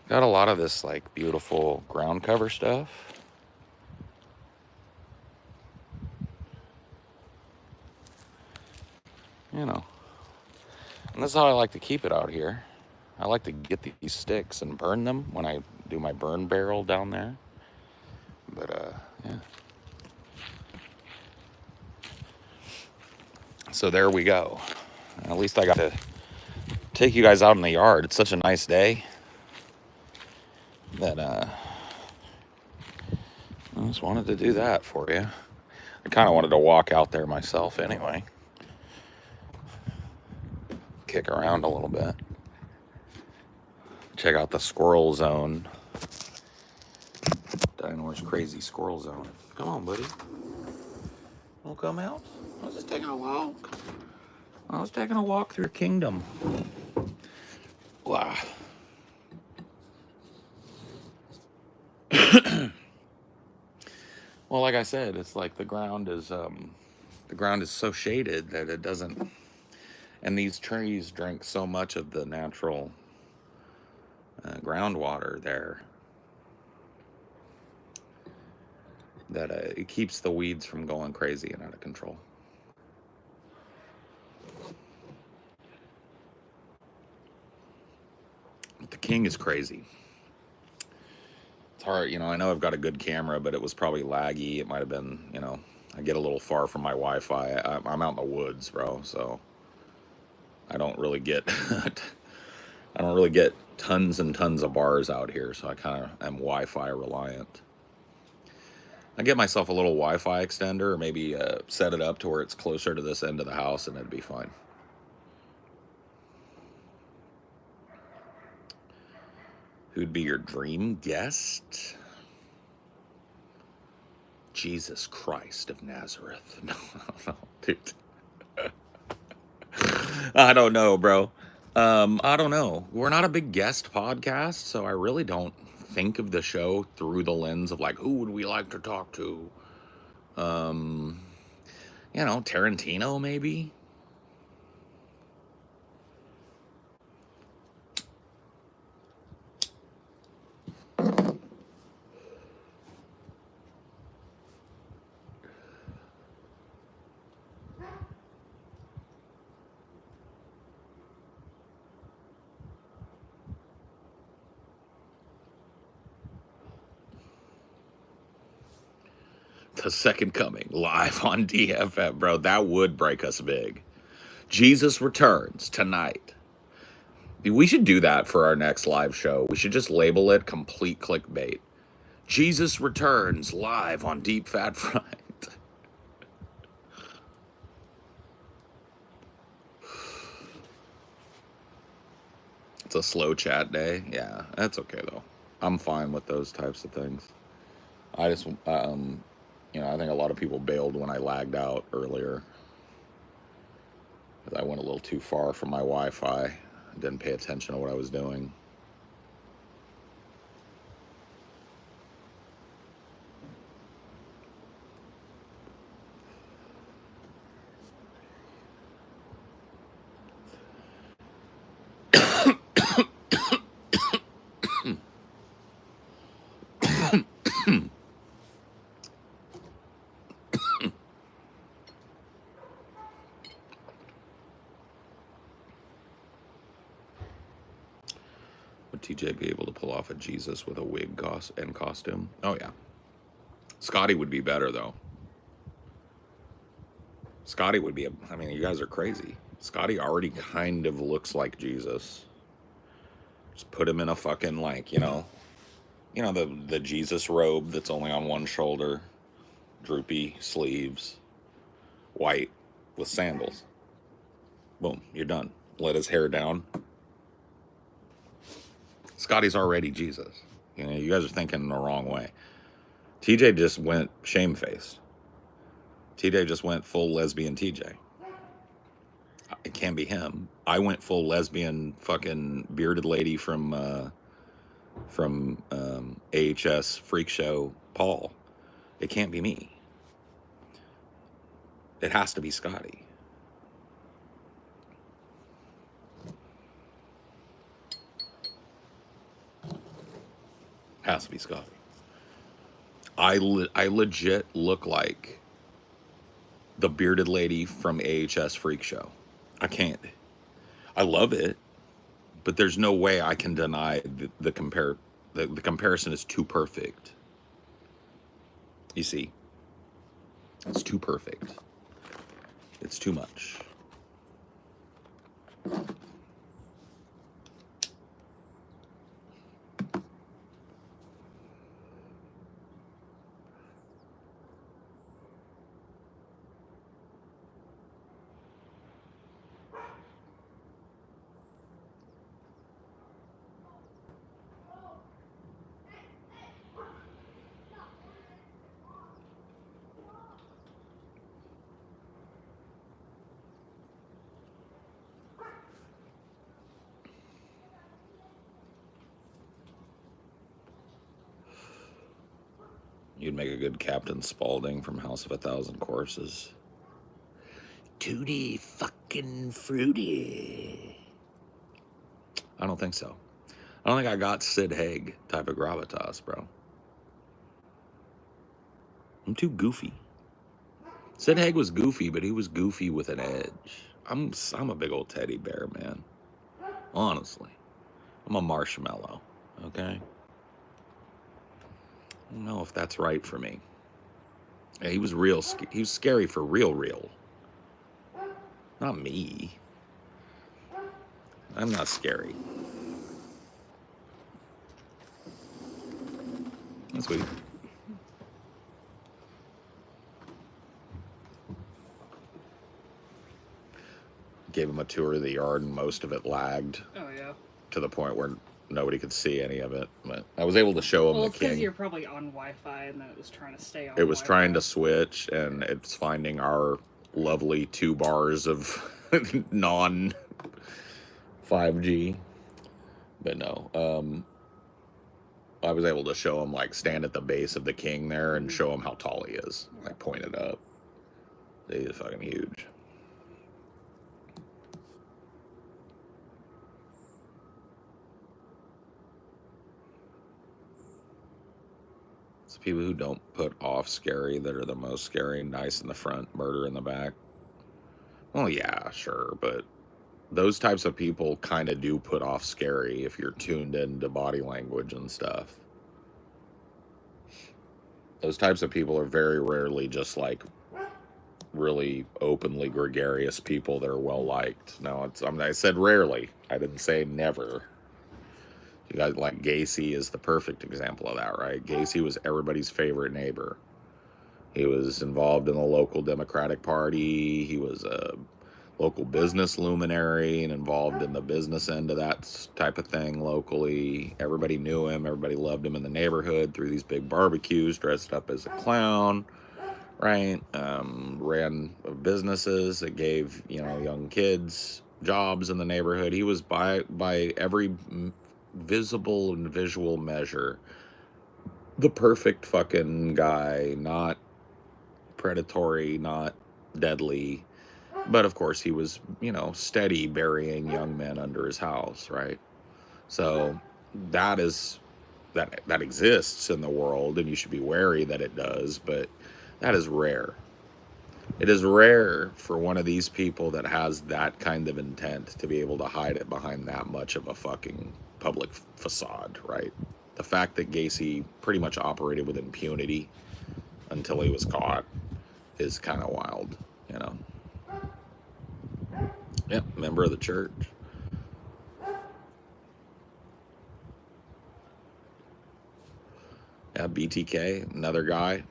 Got a lot of this like beautiful ground cover stuff. And this is how I like to keep it out here. I like to get these sticks and burn them when I do my burn barrel down there. But, yeah. So there we go. At least I got to take you guys out in the yard. It's such a nice day that, I just wanted to do that for you. I kind of wanted to walk out there myself anyway. Kick around a little bit. Check out the squirrel zone. Dinor's crazy squirrel zone. Come on, buddy. Wanna come out? I was just taking a walk. I was taking a walk through your kingdom. Wow. Well, like I said, it's like the ground is so shaded that it doesn't. And these trees drink so much of the natural groundwater there that it keeps the weeds from going crazy and out of control. But the king is crazy. It's hard, I know I've got a good camera, but it was probably laggy. It might have been, I get a little far from my Wi-Fi. I'm out in the woods, bro, so I don't really get tons and tons of bars out here, so I kind of am Wi-Fi reliant. I get myself a little Wi-Fi extender, or maybe set it up to where it's closer to this end of the house, and it'd be fine. Who'd be your dream guest? Jesus Christ of Nazareth. No, I don't know, dude. I don't know, bro. I don't know. We're not a big guest podcast, so I really don't think of the show through the lens of like, who would we like to talk to? Tarantino maybe. The Second Coming, live on DFM, bro. That would break us big. Jesus returns tonight. We should do that for our next live show. We should just label it complete clickbait. Jesus returns live on Deep Fat Front. It's a slow chat day. Yeah, that's okay though. I'm fine with those types of things. I just, I think a lot of people bailed when I lagged out earlier. Because I went a little too far from my Wi-Fi. Didn't pay attention to what I was doing. Would TJ be able to pull off a Jesus with a wig and costume? Oh, yeah. Scotty would be better, though. Scotty would be I mean, you guys are crazy. Scotty already kind of looks like Jesus. Just put him in a fucking, like, the Jesus robe that's only on one shoulder, droopy sleeves, white with sandals. Boom, you're done. Let his hair down. Scotty's already Jesus. You guys are thinking the wrong way. TJ just went shamefaced. TJ just went full lesbian TJ. It can't be him. I went full lesbian fucking bearded lady from AHS Freak Show Paul. It can't be me. It has to be Scotty. Has to be Scotty. I legit look like the bearded lady from AHS Freak Show. I can't. I love it, but there's no way I can deny the comparison is too perfect. You see, it's too perfect. It's too much. You'd make a good Captain Spaulding from House of a Thousand Corpses. Tutti fucking fruity. I don't think so. I don't think I got Sid Haig type of gravitas, bro. I'm too goofy. Sid Haig was goofy, but he was goofy with an edge. I'm a big old teddy bear, man. Honestly. I'm a marshmallow, okay? I don't know if that's right for me. Yeah, he was he was scary for real. Not me. I'm not scary. That's sweet. Gave him a tour of the yard, and most of it lagged. Oh, yeah. To the point where nobody could see any of it. But I was able to show him the king. Well, it's because you're probably on Wi-Fi, and then it was trying to stay on It was Wi-Fi. trying to switch, and it's finding our lovely 2 bars of non-5G. But no, I was able to show him, like, stand at the base of the king there and show him how tall he is. Like, pointed up. He's fucking huge. It's people who don't put off scary that are the most scary. Nice in the front, murder in the back. Well, yeah, sure, but those types of people kind of do put off scary if you're tuned into body language and stuff. Those types of people are very rarely just like really openly gregarious people that are well liked. No, I said rarely. I didn't say never. You guys, like, Gacy is the perfect example of that, right? Gacy was everybody's favorite neighbor. He was involved in the local Democratic Party. He was a local business luminary and involved in the business end of that type of thing locally. Everybody knew him. Everybody loved him in the neighborhood through these big barbecues, dressed up as a clown, right? Ran businesses that gave, young kids jobs in the neighborhood. He was by every visible and visual measure the perfect fucking guy, not predatory, not deadly. But of course he was, steady burying young men under his house, right? So that exists in the world, and you should be wary that it does, but that is rare. It is rare for one of these people that has that kind of intent to be able to hide it behind that much of a fucking public facade, right? The fact that Gacy pretty much operated with impunity until he was caught is kind of wild, Yeah, member of the church. Yeah, BTK, another guy.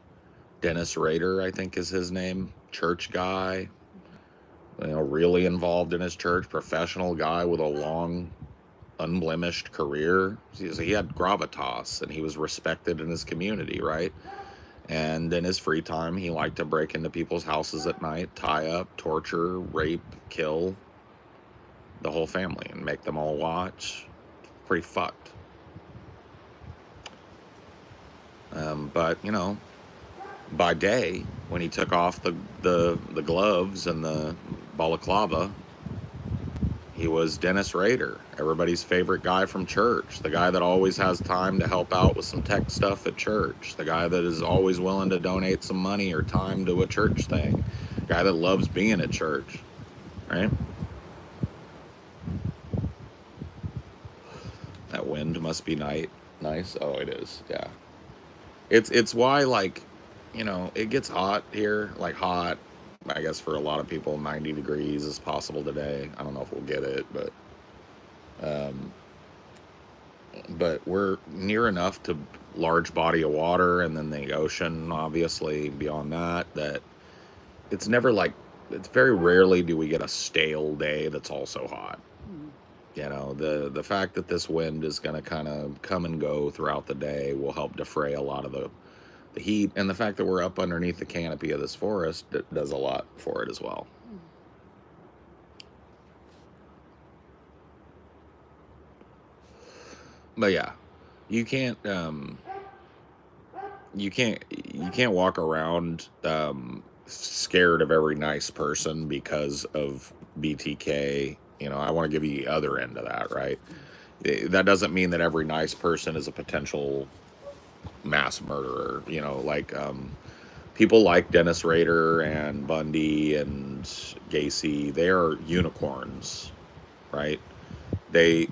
Dennis Rader, I think is his name. Church guy. You know, really involved in his church. Professional guy with a long, unblemished career. He had gravitas and he was respected in his community, right? And in his free time, he liked to break into people's houses at night, tie up, torture, rape, kill the whole family, and make them all watch. Pretty fucked. But, you know, by day, when he took off the gloves and the balaclava, he was Dennis Rader, everybody's favorite guy from church, the guy that always has time to help out with some tech stuff at church, the guy that is always willing to donate some money or time to a church thing, the guy that loves being at church, right? That wind must be nice. Oh, it is, yeah. It's why, like, you know, it gets hot here, like hot. I guess for a lot of people, 90 degrees is possible today. I don't know if we'll get it, but we're near enough to large body of water and then the ocean, obviously, beyond that it's never like, it's very rarely do we get a stale day that's also hot. You know, the fact that this wind is going to kind of come and go throughout the day will help defray a lot of the heat, and the fact that we're up underneath the canopy of this forest does a lot for it as well. But yeah, you can't walk around scared of every nice person because of BTK. You know, I want to give you the other end of that, right? That doesn't mean that every nice person is a potential mass murderer. You know, like people like Dennis Rader and Bundy and Gacy, they are unicorns, right? They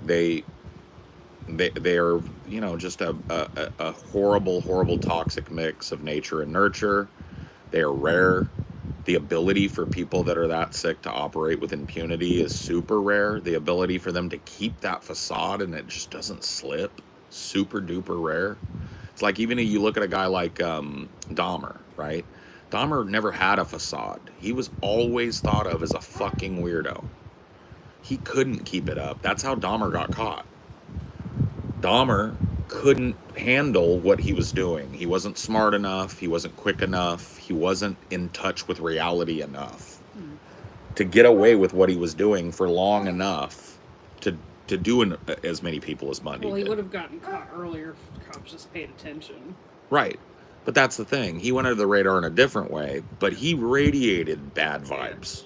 are, you know, just a horrible toxic mix of nature and nurture. They are rare. The ability for people that are that sick to operate with impunity is super rare. The ability for them to keep that facade and it just doesn't slip, super duper rare. It's like, even if you look at a guy like Dahmer, right? Dahmer never had a facade. He was always thought of as a fucking weirdo. He couldn't keep it up. That's how Dahmer got caught. Dahmer couldn't handle what he was doing. He wasn't smart enough. He wasn't quick enough. He wasn't in touch with reality enough to get away with what he was doing for long enough to do as many people as Bundy Well, he did. would have gotten caught earlier if cops just paid attention. Right. But that's the thing. He went under the radar in a different way, but he radiated bad vibes.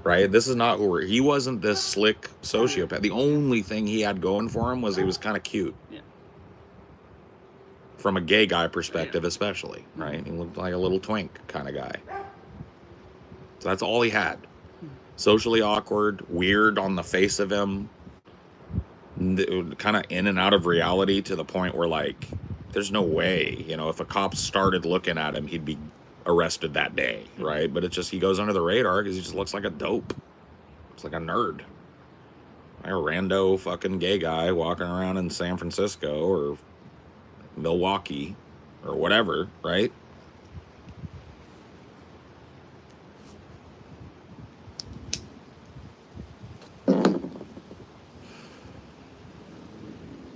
Right? This is not who he wasn't this slick sociopath. The only thing he had going for him was he was kind of cute. Yeah. From a gay guy perspective, especially, right? He looked like a little twink kind of guy. So that's all he had. Socially awkward, weird on the face of him, kind of in and out of reality to the point where, like, there's no way, you know, if a cop started looking at him, he'd be arrested that day, right? But it's just, he goes under the radar because he just looks like a dope. It's like a nerd. Like a rando fucking gay guy walking around in San Francisco or Milwaukee or whatever, right?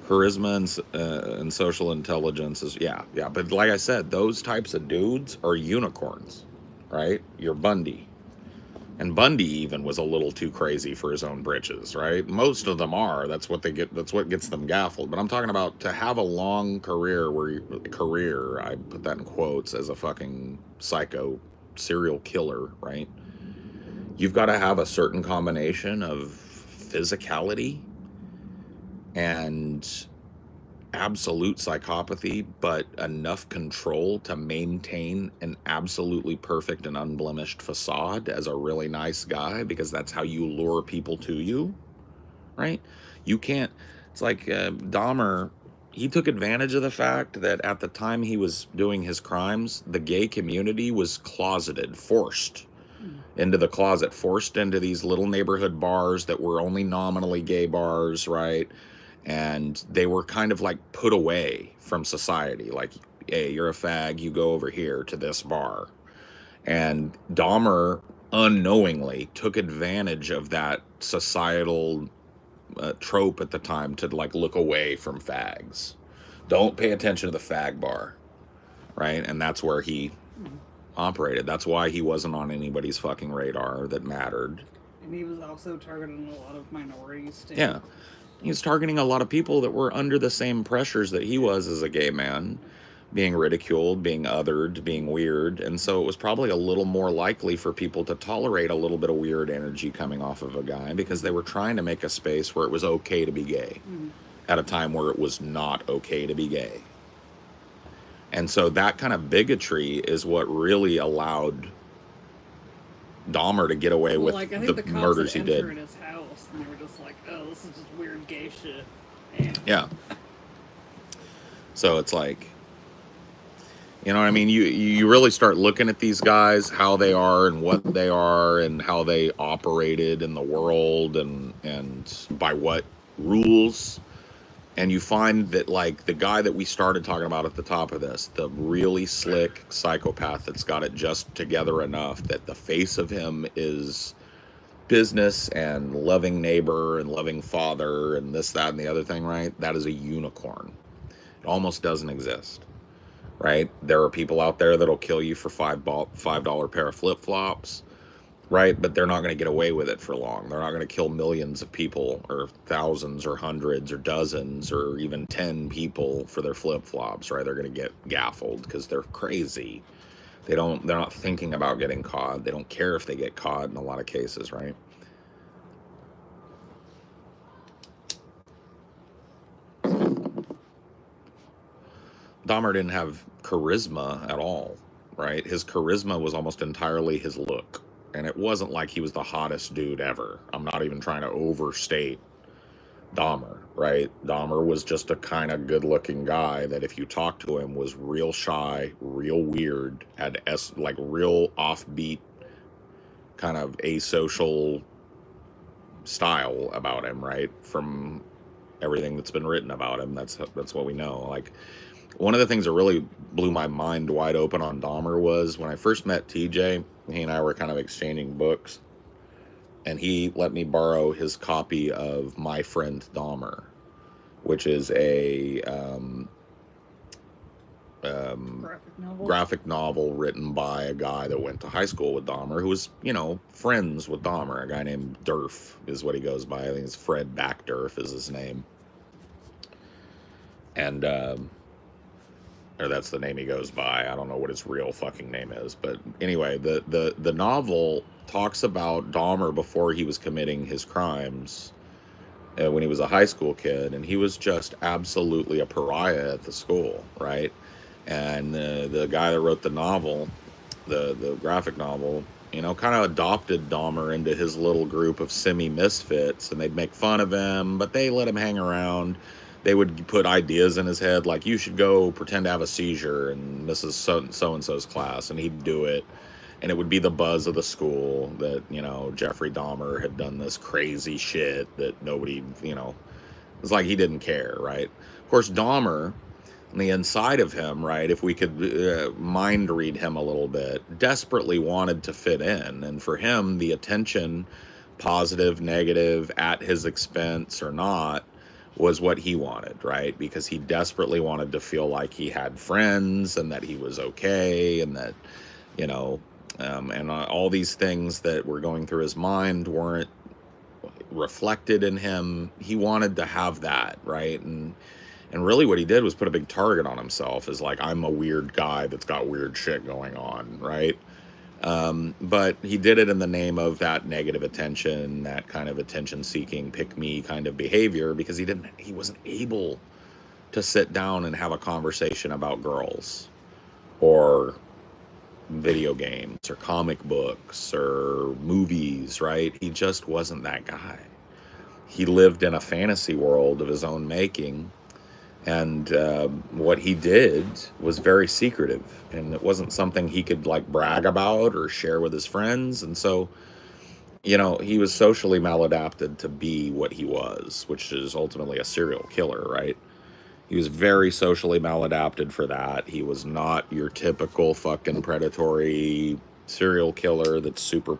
Charisma and social intelligence is, yeah. But like I said, those types of dudes are unicorns, right? You're Bundy. And Bundy even was a little too crazy for his own britches, right? Most of them are. That's what they get. That's what gets them gaffled. But I'm talking about to have a long career I put that in quotes, as a fucking psycho serial killer, right? You've got to have a certain combination of physicality and absolute psychopathy, but enough control to maintain an absolutely perfect and unblemished facade as a really nice guy, because that's how you lure people to you, right? You can't, it's like Dahmer, he took advantage of the fact that at the time he was doing his crimes, the gay community was closeted, forced. into the closet, forced into these little neighborhood bars that were only nominally gay bars, right? And they were kind of like put away from society. Like, hey, you're a fag, you go over here to this bar. And Dahmer unknowingly took advantage of that societal trope at the time to like look away from fags. Don't pay attention to the fag bar, right? And that's where he operated. That's why he wasn't on anybody's fucking radar that mattered. And he was also targeting a lot of minorities too. Yeah. He was targeting a lot of people that were under the same pressures that he was as a gay man, being ridiculed, being othered, being weird. And so it was probably a little more likely for people to tolerate a little bit of weird energy coming off of a guy because they were trying to make a space where it was okay to be gay at a time where it was not okay to be gay. And so that kind of bigotry is what really allowed Dahmer to get away with like, I think the cops murders he did. in his house, and they were just like, "Oh, this is just weird gay shit." And Yeah. So it's like, you know what I mean? You really start looking at these guys, how they are and what they are and how they operated in the world and by what rules. And you find that, like, the guy that we started talking about at the top of this, the really slick psychopath that's got it just together enough that the face of him is business and loving neighbor and loving father and this, that, and the other thing, right? That is a unicorn. It almost doesn't exist, right? There are people out there that'll kill you for $5 pair of flip-flops, right? But they're not going to get away with it for long. They're not going to kill millions of people or thousands or hundreds or dozens or even 10 people for their flip-flops, right? They're going to get gaffled because they're crazy. They're not thinking about getting caught. They don't care if they get caught in a lot of cases, right? Dahmer didn't have charisma at all, right? His charisma was almost entirely his look. And it wasn't like he was the hottest dude ever. I'm not even trying to overstate Dahmer, right? Dahmer was just a kind of good-looking guy that if you talked to him was real shy, real weird, had like real offbeat, kind of asocial style about him, right? From everything that's been written about him, that's what we know. Like, one of the things that really blew my mind wide open on Dahmer was when I first met TJ, he and I were kind of exchanging books, and he let me borrow his copy of My Friend Dahmer, which is a graphic novel written by a guy that went to high school with Dahmer, who was, friends with Dahmer. A guy named Durf is what he goes by. I think it's Fred Backdurf is his name. And, or that's the name he goes by. I don't know what his real fucking name is. But anyway, the novel talks about Dahmer before he was committing his crimes, when he was a high school kid, and he was just absolutely a pariah at the school, right? And the guy that wrote the novel, the graphic novel, kind of adopted Dahmer into his little group of semi-misfits, and they'd make fun of him, but they let him hang around. They would put ideas in his head, like, you should go pretend to have a seizure in Mrs. So-and-so's class, and he'd do it. And it would be the buzz of the school that, Jeffrey Dahmer had done this crazy shit that nobody, it was like he didn't care, right? Of course, Dahmer, on the inside of him, right, if we could mind read him a little bit, desperately wanted to fit in. And for him, the attention, positive, negative, at his expense or not, was what he wanted, right? Because he desperately wanted to feel like he had friends and that he was okay and that, and all these things that were going through his mind weren't reflected in him. He wanted to have that, right? And really what he did was put a big target on himself, is like, I'm a weird guy that's got weird shit going on, right? But he did it in the name of that negative attention, that kind of attention-seeking, pick-me kind of behavior, because he wasn't able to sit down and have a conversation about girls or video games or comic books or movies, right? He just wasn't that guy. He lived in a fantasy world of his own making, And what he did was very secretive, and it wasn't something he could like brag about or share with his friends. And so, he was socially maladapted to be what he was, which is ultimately a serial killer, right? He was very socially maladapted for that. He was not your typical fucking predatory serial killer that's super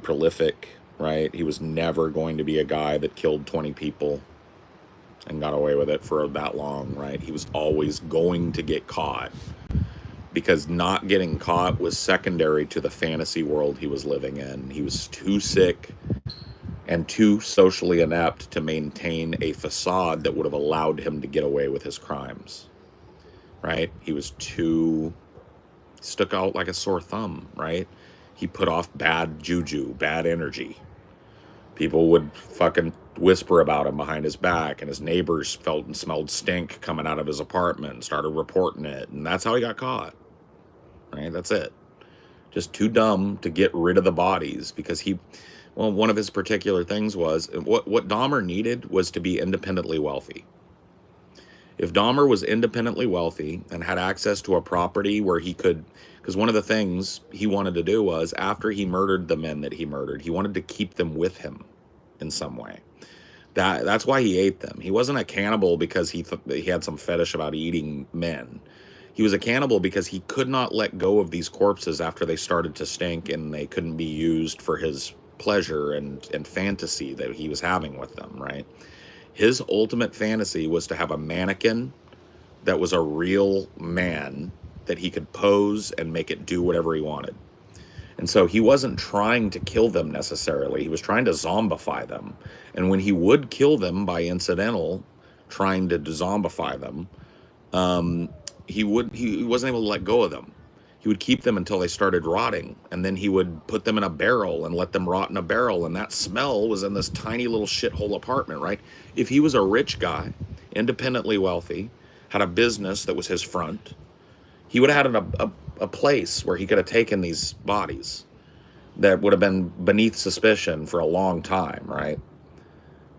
prolific, right? He was never going to be a guy that killed 20 people and got away with it for that long, right? He was always going to get caught, because not getting caught was secondary to the fantasy world he was living in. He was too sick and too socially inept to maintain a facade that would have allowed him to get away with his crimes, right? He was too stuck out like a sore thumb, right? He put off bad juju, bad energy. People would fucking whisper about him behind his back, and his neighbors felt and smelled stink coming out of his apartment and started reporting it, and that's how he got caught, right? That's it. Just too dumb to get rid of the bodies, because one of his particular things was, what Dahmer needed was to be independently wealthy. If Dahmer was independently wealthy and had access to a property where he could, because one of the things he wanted to do was, after he murdered the men that he murdered, he wanted to keep them with him in some way. That's why he ate them. He wasn't a cannibal because he had some fetish about eating men. He was a cannibal because he could not let go of these corpses after they started to stink and they couldn't be used for his pleasure and fantasy that he was having with them, right? His ultimate fantasy was to have a mannequin that was a real man that he could pose and make it do whatever he wanted. And so he wasn't trying to kill them necessarily. He was trying to zombify them. And when he would kill them by incidental, trying to zombify them, he wasn't able to let go of them. He would keep them until they started rotting, and then he would put them in a barrel and let them rot in a barrel, and that smell was in this tiny little shithole apartment, right? If he was a rich guy, independently wealthy, had a business that was his front, he would have had a place where he could have taken these bodies that would have been beneath suspicion for a long time, right?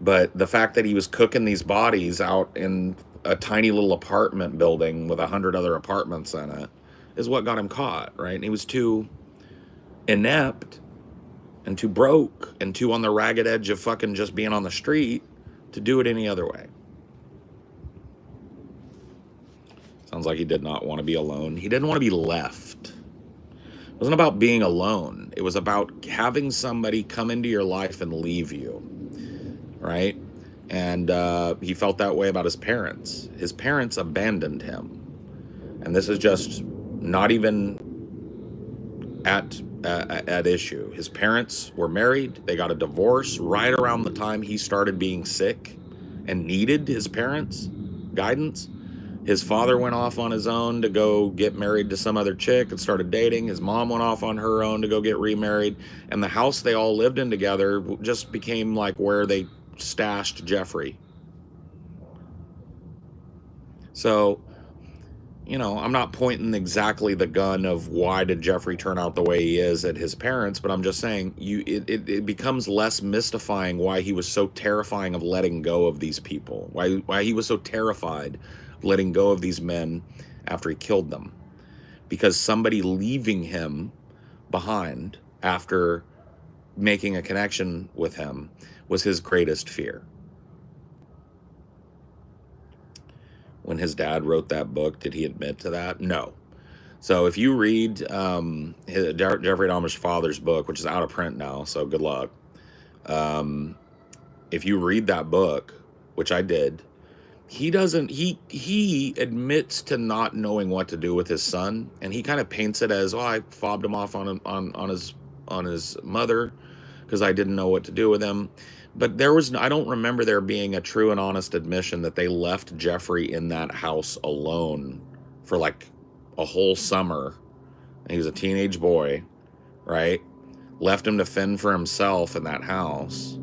But the fact that he was cooking these bodies out in a tiny little apartment building with 100 other apartments in it is what got him caught, right? And he was too inept and too broke and too on the ragged edge of fucking just being on the street to do it any other way. Sounds like he did not want to be alone. He didn't want to be left. It wasn't about being alone. It was about having somebody come into your life and leave you, right? And he felt that way about his parents. His parents abandoned him. And this is just not even at issue. His parents were married. They got a divorce right around the time he started being sick and needed his parents' guidance. His father went off on his own to go get married to some other chick and started dating. His mom went off on her own to go get remarried. And the house they all lived in together just became like where they stashed Jeffrey. So, I'm not pointing exactly the gun of why did Jeffrey turn out the way he is at his parents, but I'm just saying it becomes less mystifying why he was so terrifying of letting go of these people, why he was so terrified of letting go of these men after he killed them, because somebody leaving him behind after making a connection with him was his greatest fear. When his dad wrote that book, did he admit to that? No. So if you read Jeffrey Dahmer's father's book, which is out of print now, so good luck. If you read that book, which I did, he admits to not knowing what to do with his son, and he kind of paints it as, I fobbed him off on his mother because I didn't know what to do with him. But I don't remember there being a true and honest admission that they left Jeffrey in that house alone for like a whole summer. He was a teenage boy, right? Left him to fend for himself in that house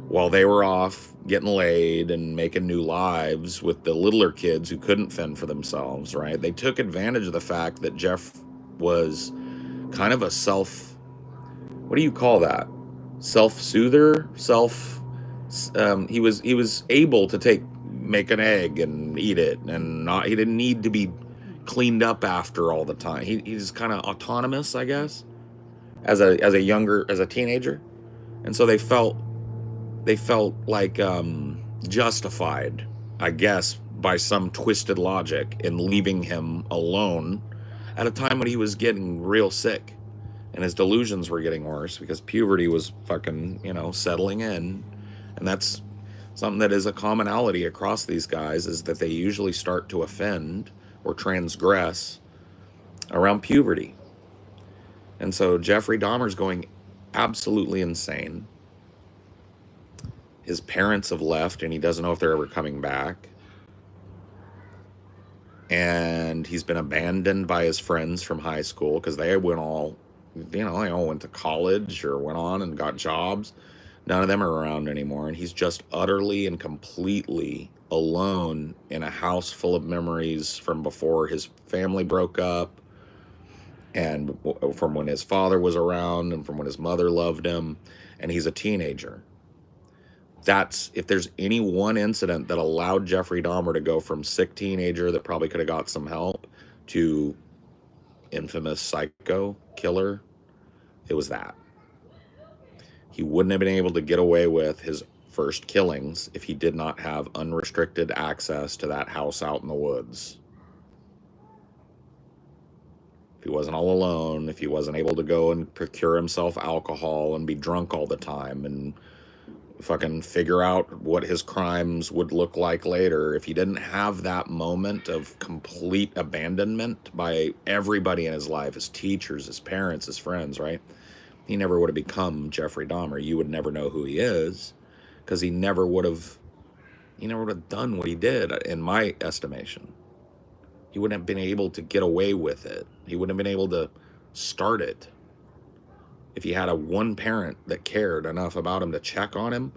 while they were off getting laid and making new lives with the littler kids who couldn't fend for themselves, right? They took advantage of the fact that Jeff was kind of a what do you call that? Self-soother? He was able to take make an egg and eat it, and he didn't need to be cleaned up after all the time. He's kind of autonomous, I guess, as a teenager, and so they felt like justified, I guess, by some twisted logic in leaving him alone at a time when he was getting real sick and his delusions were getting worse because puberty was fucking, settling in. And that's something that is a commonality across these guys, is that they usually start to offend or transgress around puberty. And so Jeffrey Dahmer's going absolutely insane. His parents have left and he doesn't know if they're ever coming back. And he's been abandoned by his friends from high school because they went all, they all went to college or went on and got jobs. None of them are around anymore. And he's just utterly and completely alone in a house full of memories from before his family broke up, and from when his father was around, and from when his mother loved him. And he's a teenager. That's, if there's any one incident that allowed Jeffrey Dahmer to go from sick teenager that probably could have got some help to infamous psycho killer, it was that. He wouldn't have been able to get away with his first killings if he did not have unrestricted access to that house out in the woods. If he wasn't all alone, if he wasn't able to go and procure himself alcohol and be drunk all the time and fucking figure out what his crimes would look like later, if he didn't have that moment of complete abandonment by everybody in his life, his teachers, his parents, his friends, right? He never would have become Jeffrey Dahmer. You would never know who he is because he never would have done what he did, in my estimation. He wouldn't have been able to get away with it. He wouldn't have been able to start it if he had one parent that cared enough about him to check on him,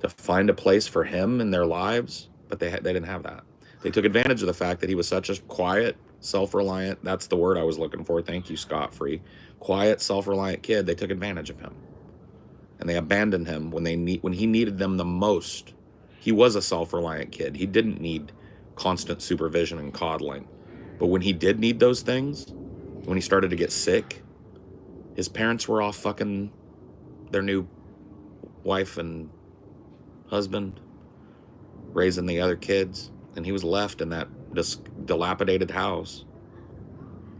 to find a place for him in their lives. But they didn't have that. They took advantage of the fact that he was such a quiet, self-reliant, that's the word I was looking for, thank you, Scott Free, quiet, self-reliant kid. They took advantage of him. And they abandoned him when he needed them the most. He was a self-reliant kid. He didn't need constant supervision and coddling. But when he did need those things, when he started to get sick, his parents were off fucking their new wife and husband, raising the other kids, and he was left in that dilapidated house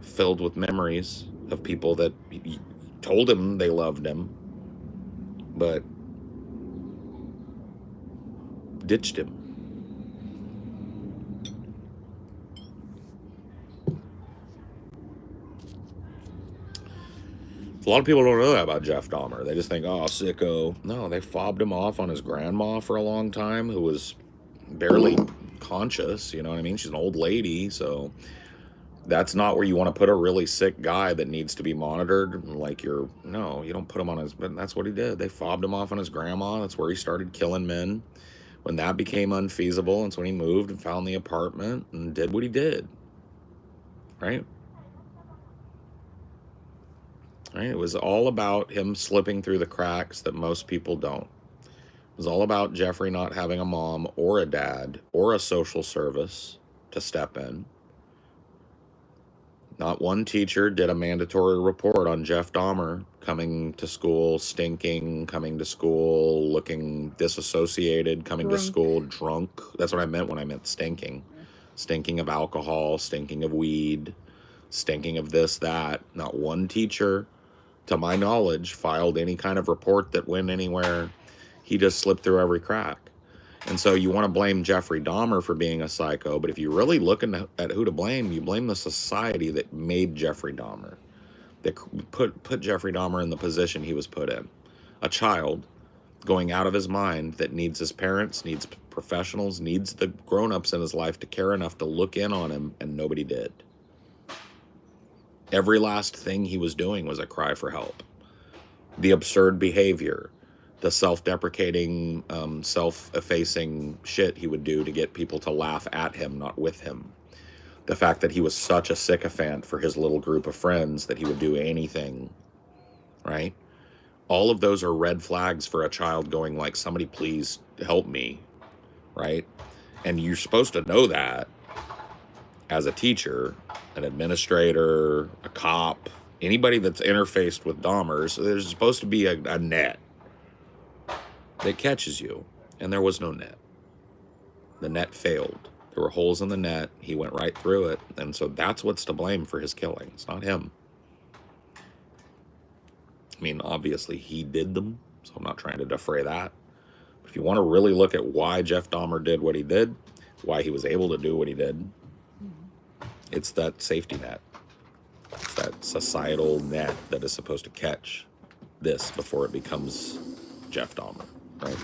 filled with memories of people that told him they loved him, but ditched him. A lot of people don't know that about Jeff Dahmer. They just think, oh, sicko. No, they fobbed him off on his grandma for a long time, who was barely conscious, you know what I mean? She's an old lady, so that's not where you want to put a really sick guy that needs to be monitored. Like you don't put him on his, but that's what he did. They fobbed him off on his grandma. That's where he started killing men. When that became unfeasible, that's when he moved and found the apartment and did what he did, right? Right? It was all about him slipping through the cracks that most people don't. It was all about Jeffrey not having a mom or a dad or a social service to step in. Not one teacher did a mandatory report on Jeff Dahmer coming to school stinking, coming to school looking disassociated, coming to school drunk. That's what I meant when I meant stinking. Stinking of alcohol, stinking of weed, stinking of this, that. Not one teacher, to my knowledge, filed any kind of report that went anywhere. He just slipped through every crack. And so you want to blame Jeffrey Dahmer for being a psycho, but if you're really looking at who to blame, you blame the society that made Jeffrey Dahmer, that put Jeffrey Dahmer in the position he was put in. A child going out of his mind that needs his parents, needs professionals, needs the grown-ups in his life to care enough to look in on him, and nobody did. Every last thing he was doing was a cry for help. The absurd behavior, the self-deprecating, self-effacing shit he would do to get people to laugh at him, not with him. The fact that he was such a sycophant for his little group of friends that he would do anything, right? All of those are red flags for a child going like, somebody please help me. right? And you're supposed to know that as a teacher, an administrator, a cop, anybody that's interfaced with Dahmer. So there's supposed to be a net that catches you, and there was no net. The net failed. There were holes in the net. He went right through it, and so that's what's to blame for his killing. It's not him. I mean, obviously he did them, so I'm not trying to defray that. But if you want to really look at why Jeff Dahmer did what he did, why he was able to do what he did, it's that safety net. It's that societal net that is supposed to catch this before it becomes Jeff Dahmer, right?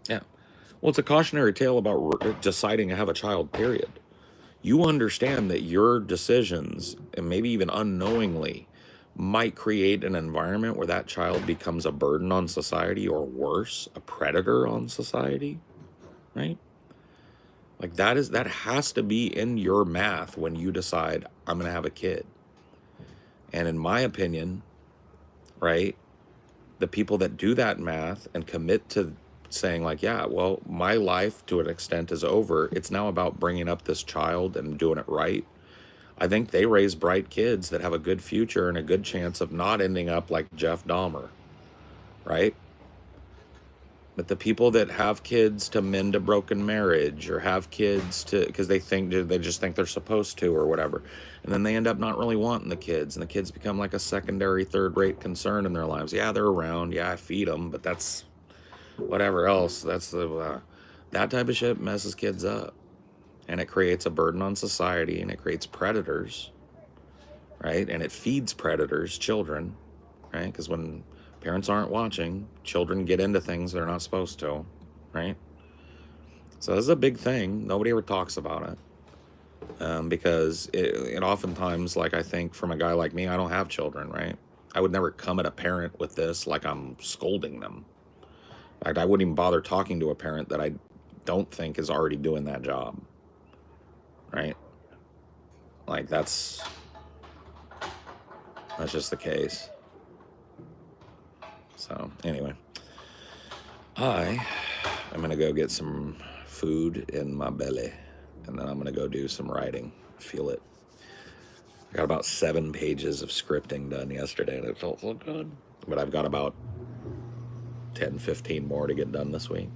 Yeah. Well, it's a cautionary tale about deciding to have a child, period. You understand that your decisions, and maybe even unknowingly, might create an environment where that child becomes a burden on society, or worse, a predator on society, right? Like that has to be in your math when you decide, I'm going to have a kid. And in my opinion, right, the people that do that math and commit to saying like, yeah, well, my life to an extent is over. It's now about bringing up this child and doing it right. I think they raise bright kids that have a good future and a good chance of not ending up like Jeff Dahmer, right? But the people that have kids to mend a broken marriage, or have kids to because they just think they're supposed to or whatever, and then they end up not really wanting the kids, and the kids become like a secondary, third-rate concern in their lives. Yeah, they're around. Yeah, I feed them, but that's whatever else. That's that type of shit messes kids up, and it creates a burden on society, and it creates predators, right? And it feeds predators, children, right? Because when parents aren't watching, children get into things they're not supposed to, right? So this is a big thing. Nobody ever talks about it, because it oftentimes, like, I think from a guy like me, I don't have children, right? I would never come at a parent with this like I'm scolding them. In fact, I wouldn't even bother talking to a parent that I don't think is already doing that job, right? Like that's just the case. So anyway, I am going to go get some food in my belly, and then I'm going to go do some writing. Feel it. I got about 7 pages of scripting done yesterday, and it felt so good. But I've got about 10, 15 more to get done this week.